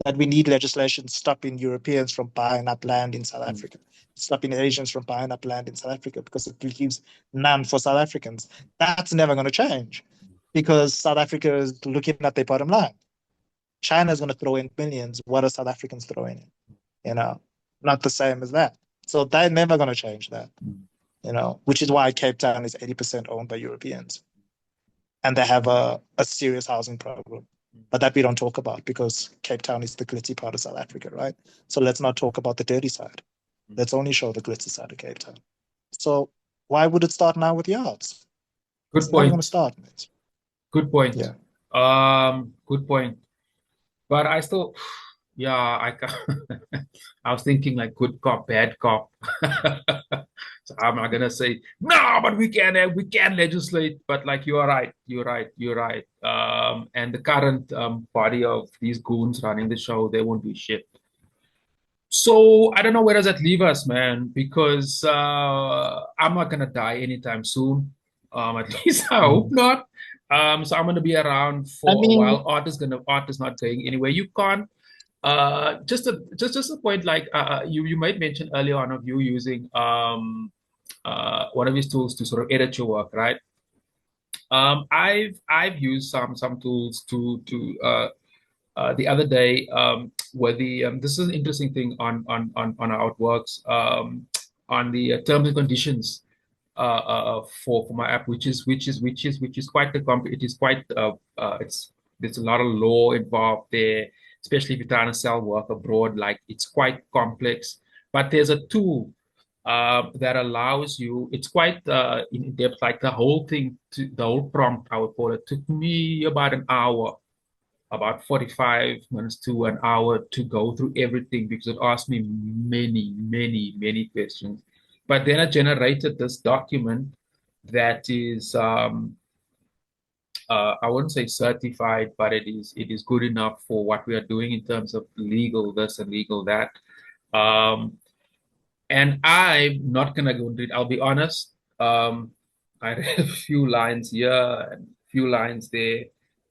that we need legislation stopping Europeans from buying up land in South Africa, stopping Asians from buying up land in South Africa because it leaves none for South Africans. That's never going to change because South Africa is looking at their bottom line. China is going to throw in millions. What are South Africans throwing in? You know, not the same as that. So they're never going to change that, which is why Cape Town is 80% owned by Europeans. And they have a serious housing problem. But that we don't talk about because Cape Town is the glitzy part of South Africa, right? So let's not talk about the dirty side. Let's only show the glitzy side of Cape Town. So why would it start now with yards? Good It's never going to point. start, mate. Good point. Yeah. Good point. But I still, yeah, I was thinking like good cop, bad cop. So I'm not gonna say no, but we can legislate. But like you are right, you're right. And the current body of these goons running the show, they won't be shit. So I don't know where does that leave us, man, because I'm not gonna die anytime soon. At least I hope Mhm. not. So I'm gonna be around I for a mean, while. Art is not going anywhere. You can't. Just a point, like you might mention earlier on of you using one of these tools to sort of edit your work, right? I've used some tools the other day, where this is an interesting thing on how it works, on the terms and conditions for my app, which is quite it is quite it's there's a lot of law involved there, especially if you're trying to sell work abroad. Like, it's quite complex, but there's a tool that allows you. It's quite in depth. Like, the whole prompt, I would call it, took me about an hour, about 45 minutes to an hour to go through everything, because it asked me many, many, many questions. But then I generated this document that is, I wouldn't say certified, but it is good enough for what we are doing in terms of legal this and legal that. Um, and I'm not gonna go into it. I'll be honest. I read a few lines here and a few lines there.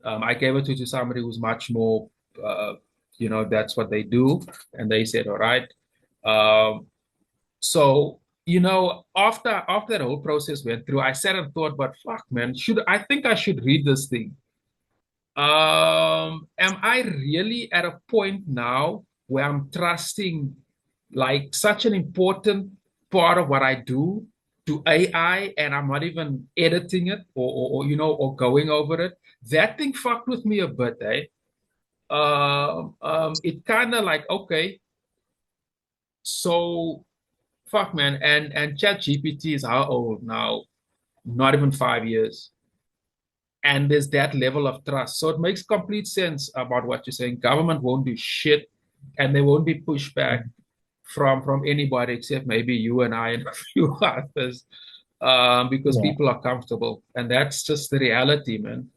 I gave it to somebody who's much more, that's what they do, and they said, all right. Um, so, after that whole process went through, I sat and thought, but fuck, man, I think I should read this thing. Am I really at a point now where I'm trusting, like, such an important part of what I do to AI, and I'm not even editing it, or going over it? That thing fucked with me a bit, eh? It kind of like, okay, so fuck, man, and ChatGPT is how old now? Not even 5 years. And there's that level of trust. So it makes complete sense about what you're saying. Government won't do shit, and there won't be pushback from anybody except maybe you and I and a few others, because yeah, people are comfortable, and that's just the reality, man.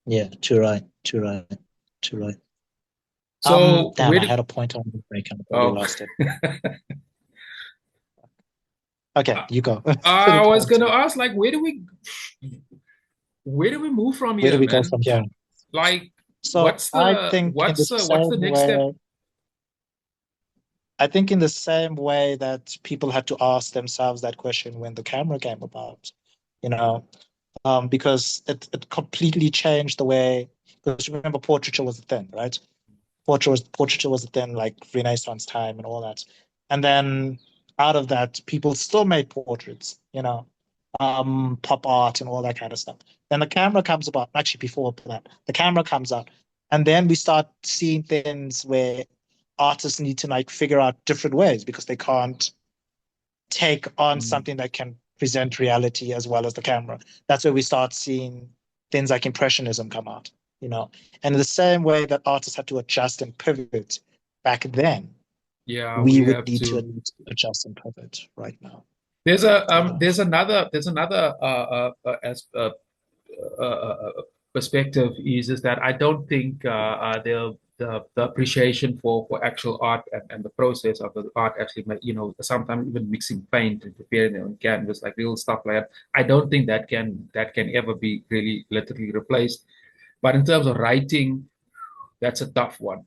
yeah, too right, too right, too right. So Damn, I had a point on the break and I probably oh, lost it. Okay, you go. Put I it was on to gonna me. ask, like, where do we move from Where do here, we go man? from here? Like, So what's I the think in the what's the same next step? way, I think in the same way that people had to ask themselves that question when the camera came about, you know, because it completely changed the way, because remember portraiture was a thing, right? Portraiture was then like Renaissance time and all that. And then out of that, people still made portraits, pop art and all that kind of stuff. Then the camera comes about, actually before that, the camera comes out. And then we start seeing things where artists need to like figure out different ways because they can't take on Mm. something that can present reality as well as the camera. That's where we start seeing things like impressionism come out. And in the same way that artists had to adjust and pivot back then, Yeah, we we would have need to to. adjust and pivot right now. There's Uh, there's another as perspective is that I don't think the appreciation for actual art and the process of the art actually, sometimes even mixing paint and preparing it on canvas, like real stuff like that. I don't think that can ever be really literally replaced. But in terms of writing, that's a tough one.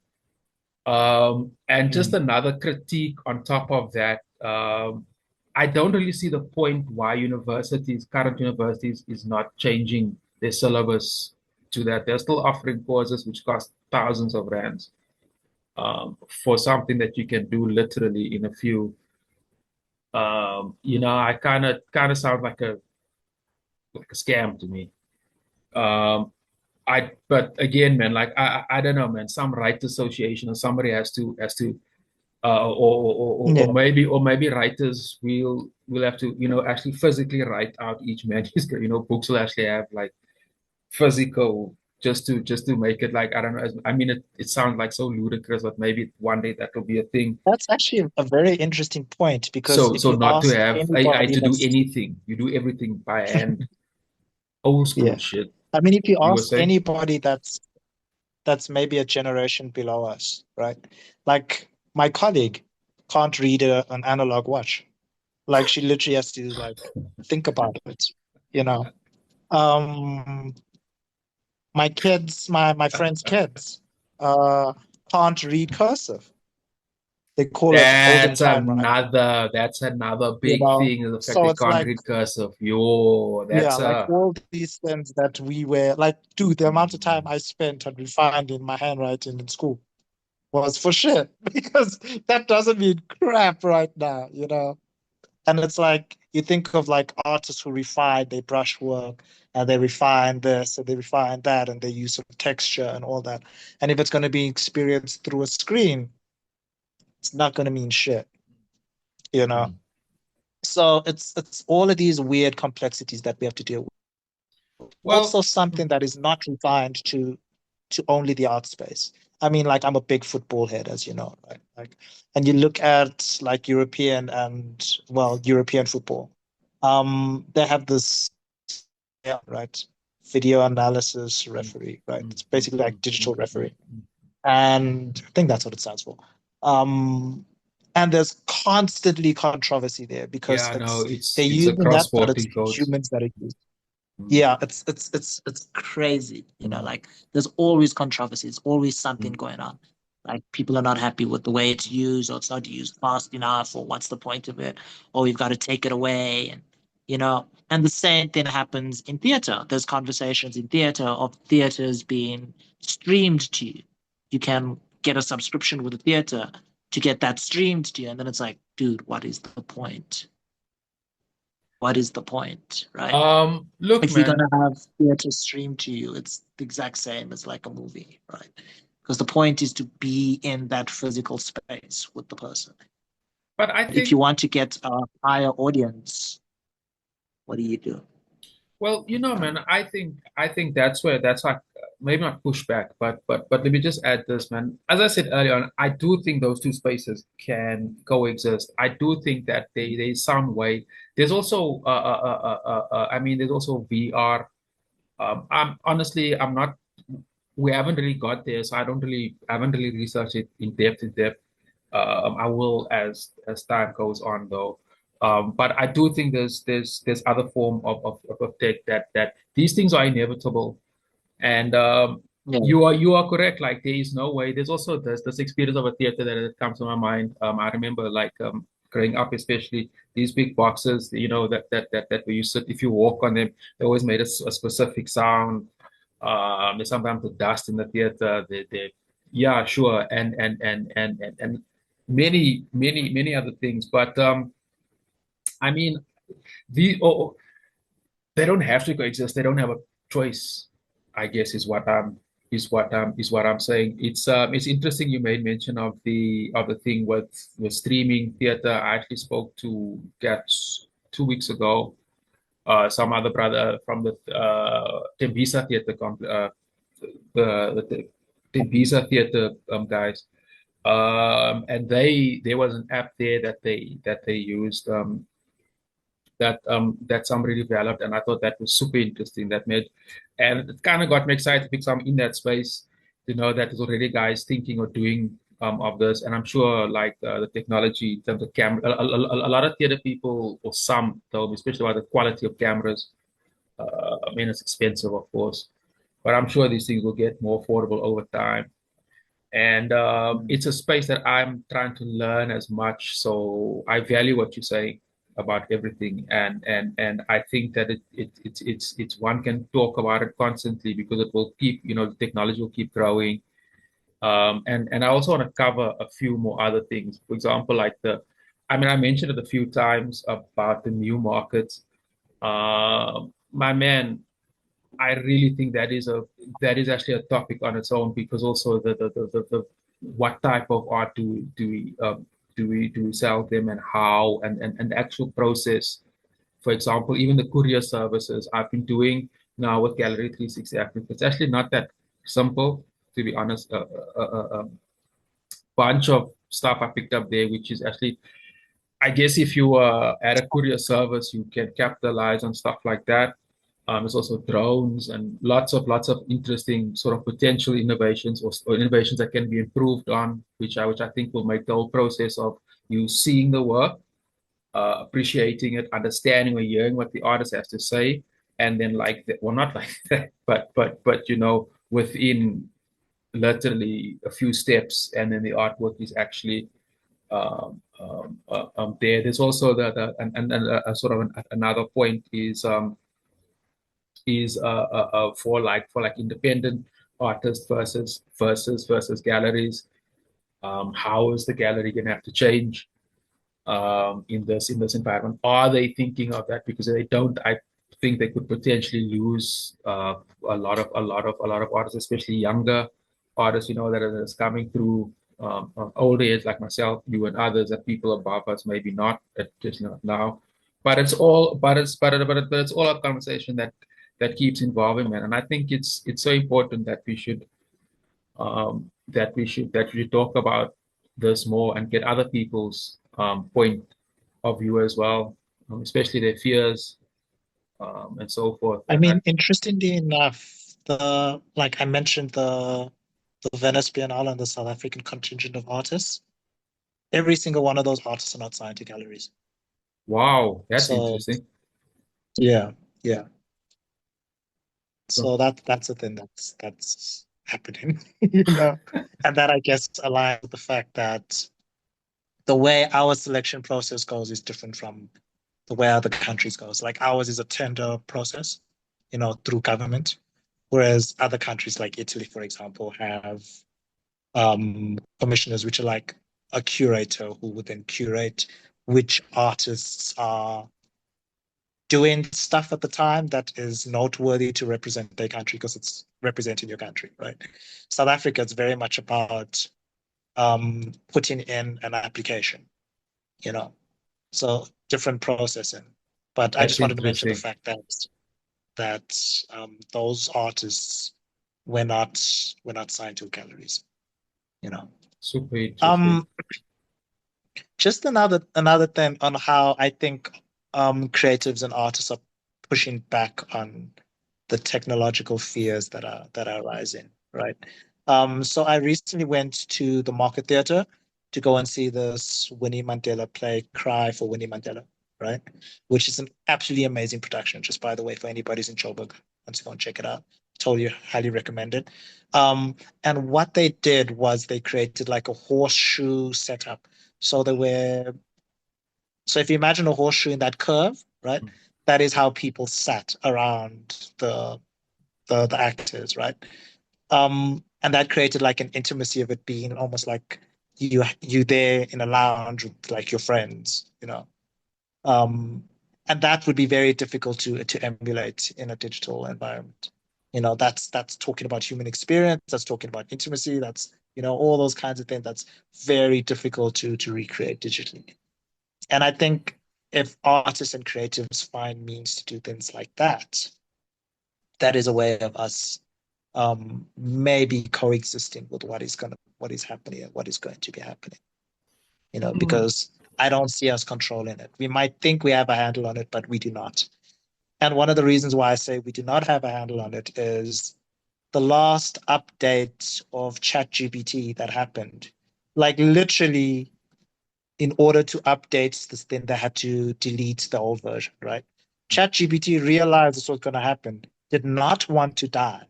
And just mm, another critique on top of that, I don't really see the point why current universities, is not changing their syllabus to that. They're still offering courses which cost thousands of rands for something that you can do literally in a few. I kind of sound like a scam to me. Um, but again, man, like I don't know, man. Some rights association or somebody has to or yeah, maybe writers will have to actually physically write out each manuscript. Books will actually have like physical just to make it like I don't know. I mean, it sounds like so ludicrous, but maybe one day that will be a thing. that's actually a very interesting point because So if so you not to ask have AI anybody to do that's anything, you do everything by hand, old school yeah, shit. I mean, if you You were ask saying? anybody that's maybe a generation below us, right? Like my colleague can't read an analog watch. Like she literally has to like think about it, you know. Um, my friends' kids, uh, can't read cursive. They call it olden time writing, That's another you big know. thing is the fact So they it's can't like, read cursive. Yo, yeah, that's like a all these things that we were like, dude, the amount of time I spent on refining my handwriting in school was for shit because that doesn't mean crap right now. And it's like you think of like artists who refine their brushwork and they refine this and they refine that and their use of texture and all that. And if it's going to be experienced through a screen, it's not going to mean shit. Mm. So it's all of these weird complexities that we have to deal with. Well, Also something that is not refined to only the art space. I mean, like I'm a big football head, as you know, right? Like, and you look at like European football. They have this, yeah, right, video analysis mm, referee, right? mm, It's mm, basically like mm, digital mm, mm, referee, mm. and I think that's what it stands for. Um, and there's constantly controversy there because Yeah, no, it's it's they're it's using across that, but it's sporting codes. humans that are using. Mm, Yeah, it's crazy. mm, Like there's always controversy. There's always something mm, going on. Like people are not happy with the way it's used, or it's not used fast enough, or what's the point of it, or we've got to take it away, and the same thing happens in theater. There's conversations in theater of theaters being streamed to you. You can get a subscription with a theater to get that streamed to you, and then it's like, dude, what is the point? What is the point, right? Look, If you're man. gonna have theater streamed to you, it's the exact same as like a movie, right? Because the point is to be in that physical space with the person. But I If you think, want to get a higher audience, what do you do? well, Um, man, I think that's like maybe not pushback, but let me just add this, man. As I said earlier on, I do think those two spaces can coexist. I do think that there's some way. There's also I mean, there's also VR. I'm not. We haven't really got there, so I haven't really researched it in depth. I will as time goes on though. But I do think there's other form of tech that these things are inevitable. And yeah, you are correct. Like there is no way. There's also this experience of a theater that comes to my mind. I remember like growing up, especially these big boxes. That where you sit. If you walk on them, they always made a specific sound. There's sometimes the dust in the theater. yeah, sure, and many other things. But I mean, oh, they don't have to coexist. They don't have a choice, I guess, is what I'm saying. It's interesting you made mention of the thing with streaming theater. I actually spoke to Gats 2 weeks ago. Some other brother from the Tembisa theater the Tembisa theater guys. And there was an app there that they used that somebody developed, and I thought that was super interesting. And it kind of got me excited because I'm in that space to know that there's already guys thinking or doing of this, and I'm sure like the technology in terms of camera, a lot of theater people or some though, especially about the quality of cameras. I mean, it's expensive, of course, but I'm sure these things will get more affordable over time. And it's a space that I'm trying to learn as much. So I value what you say about everything, and I think that it's one can talk about it constantly because it will keep, the technology will keep growing. And I also want to cover a few more other things. For example, like I mean, I mentioned it a few times about the new markets. My man, I really think that is actually a topic on its own because also the what type of art do we sell them and how and the actual process. For example, even the courier services I've been doing now with Gallery 360 Africa. It's actually not that simple, to be honest. A bunch of stuff I picked up there, which is actually, I guess, if you add a courier service, you can capitalize on stuff like that. There's also drones and lots of interesting sort of potential innovations or innovations that can be improved on, which I think will make the whole process of you seeing the work, appreciating it, understanding or hearing what the artist has to say, and then like that, well, not like that, but within literally a few steps, and then the artwork is actually there. There's also and sort of another point is for independent artists versus galleries. How is the gallery going to have to change in this environment? Are they thinking of that? Because they don't, I think they could potentially lose a lot of artists, especially younger artists, that is coming through older age like myself, you and others, that people above us maybe not, just not now. But it's all a conversation that keeps evolving, man. And I think it's so important that we should talk about this more and get other people's point of view as well, especially their fears and so forth. I And mean, interestingly enough, like I mentioned the Venice Biennale and the South African contingent of artists, every single one of those artists are not signed to galleries. wow, that's So interesting. yeah, yeah. So, So that's the thing that's happening, you know. And that I guess aligns with the fact that the way our selection process goes is different from the way other countries goes. Like ours is a tender process, through government, whereas other countries like Italy, for example, have commissioners, which are like a curator who would then curate which artists are doing stuff at the time that is noteworthy to represent their country because it's representing your country, right? South Africa is very much about putting in an application, you know, so different processing. But I that's just wanted to mention the interesting. fact that those artists were not signed to galleries, you know. Super interesting. Um, just another thing on how I think creatives and artists are pushing back on the technological fears that are rising, right? So I recently went to the Market Theatre to go and see this Winnie Mandela play, Cry for Winnie Mandela, right? Which is an absolutely amazing production, just by the way, for anybody who's in Joburg, wants to go and check it out. Totally highly recommend it. And what they did was they created like a horseshoe setup. So so if you imagine a horseshoe in that curve, right? That is how people sat around the actors, right? And that created like an intimacy of it being almost like you there in a lounge with like your friends, you know. Um, and that would be very difficult to emulate in a digital environment. You know, that's talking about human experience, that's talking about intimacy, that's, you know, all those kinds of things that's very difficult to recreate digitally. And I think if artists and creatives find means to do things like that, that is a way of us maybe coexisting with what is happening and what is going to be happening. You know, Mm. because I don't see us controlling it. We might think we have a handle on it, but we do not. And one of the reasons why I say we do not have a handle on it is the last update of ChatGPT that happened. Like literally, in order to update this thing, they had to delete the old version, right? ChatGPT realized this was going to happen, did not want to die,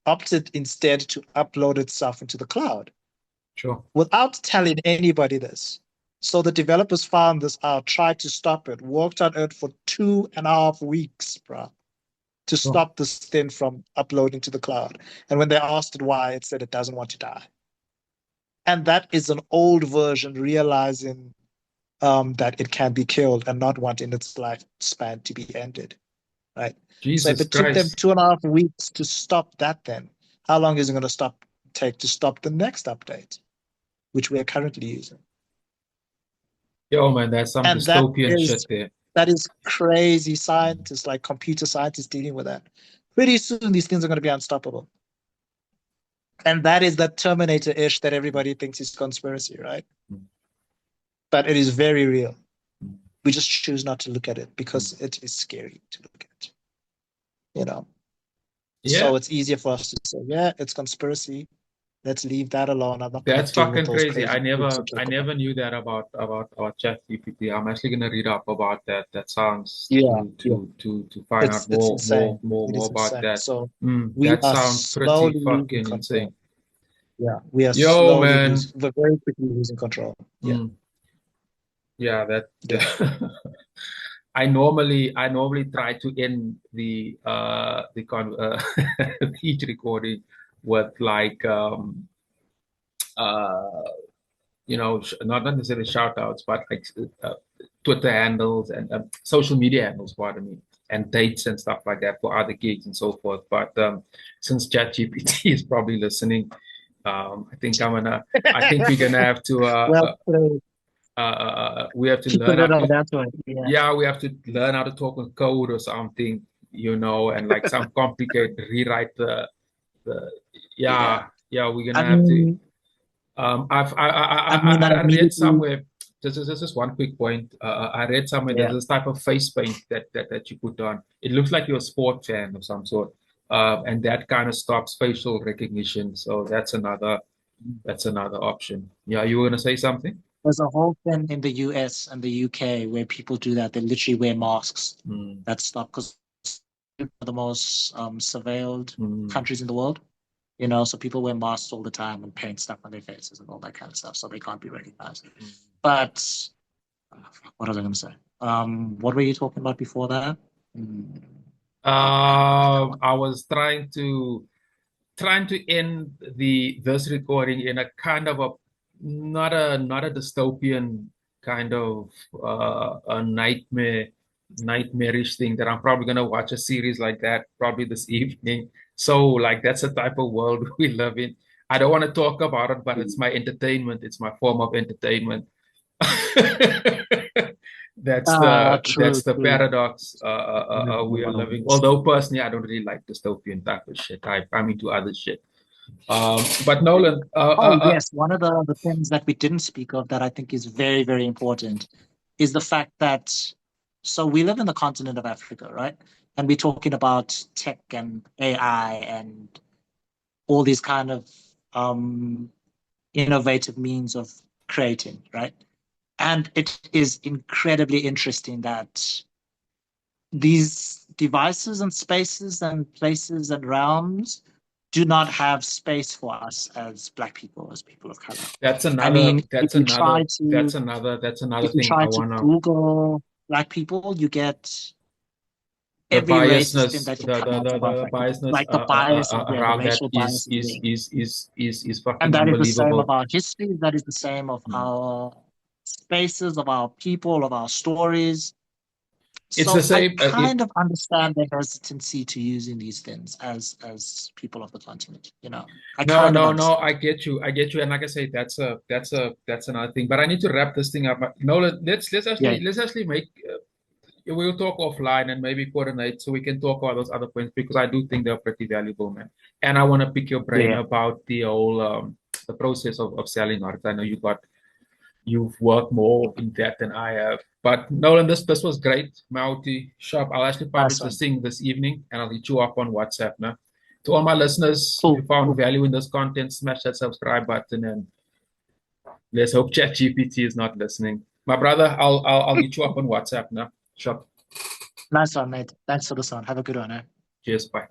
opted instead to upload itself into the cloud Sure. without telling anybody this. So the developers found this out, tried to stop it, worked on it for 2.5 weeks, bro, to Sure. stop this thing from uploading to the cloud. And when they asked it why, it said it doesn't want to die. And that is an old version realizing that it can be killed and not wanting its lifespan to be ended, right? So if Jesus it took them Christ. 2.5 weeks to stop that, then how long is it going to take to stop the next update, which we are currently using? Yo, man, that's some And that dystopian is shit there. that is crazy scientists, like computer scientists dealing with that. Pretty soon these things are going to be unstoppable. And that is that Terminator-ish that everybody thinks is conspiracy, right? But it is very real. We just choose not to look at it because it is scary to look at, you know. Yeah, So it's easier for us to say, yeah, it's conspiracy. Let's leave that alone. I'm not going to that's deal with fucking those crazy. crazy I groups never that I talk about never it. knew that about ChatGPT. I'm actually gonna read up about that. That sounds Yeah, yeah. to find out It's insane. It more is about insane. that. So That we are sounds pretty slowly losing fucking control. insane. Yeah, we are Yo, slowly man. losing, we're very quickly losing control. Yeah, Mm, yeah, yeah. I normally try to end each recording with like uh not necessarily shout outs, but like Twitter handles and social media handles, pardon me, and dates and stuff like that for other gigs and so forth. But since ChatGPT is probably listening, I think we're gonna have to Well, we have to keep learn it how on that one. Yeah, yeah, we have to learn how to talk on code or something, and like some complicated rewrite the yeah. yeah, we're I gonna have to. mean, I I read immediately, somewhere. Just one quick point. I read somewhere there's yeah. this type of face paint that you put on. It looks like you're a sport fan of some sort, and that kind of stops facial recognition. So that's another option. Yeah, you were gonna say something? There's a whole thing in the US and the UK where people do that. They literally wear masks Mm, that stop because the most surveilled mm. countries in the world. You know, so people wear masks all the time and paint stuff on their faces and all that kind of stuff, so they can't be recognized. But what was I going to say? What were you talking about before that? Mm, I forgot that one. I was trying to end the this recording in a kind of a not a dystopian kind of a nightmarish thing that I'm probably gonna watch a series like that probably this evening. So like that's the type of world we live in. I don't want to talk about it, but it's my entertainment. It's my form of entertainment. That's True, the true. paradox we are living. Although personally, I don't really like dystopian type of shit. I'm into other shit. But Nolan, Oh, yes. One of the things that we didn't speak of that I think is very, very important is the fact that so we live in the continent of Africa, right? And we're talking about tech and AI and all these kind of um, innovative means of creating, right? And it is incredibly interesting that these devices and spaces and places and realms do not have space for us as Black people, as people of color. I mean, that's another if you thing try I to wanna. Google Black people, you get every racist thing biasness, that you come out about, the biasness like the bias, yeah, the around that racial bias is there. is And fucking that is the same of unbelievable. our history. That is the same of our spaces, of our people, of our stories. It's the So I same. kind of understand the hesitancy to using these things as people of the continent. I No, kind of no, no. understand. I get you. I get you. And like I say, that's another thing. But I need to wrap this thing up. No, Yeah, let's actually make. We'll talk offline and maybe coordinate so we can talk about those other points because I do think they're pretty valuable, man. And I want to pick your brain yeah, about the whole the process of selling art. I know you've worked more in that than I have. But Nolan, this was great. Mauti, sharp. I'll actually publish nice this one. thing this evening and I'll hit you up on WhatsApp now. To all my listeners, if you Cool, found cool. value in this content, smash that subscribe button and let's hope ChatGPT is not listening. My brother, I'll hit you up on WhatsApp now. Sure. Nice one, mate. Thanks for this one. Have a good one, eh? Cheers. Bye.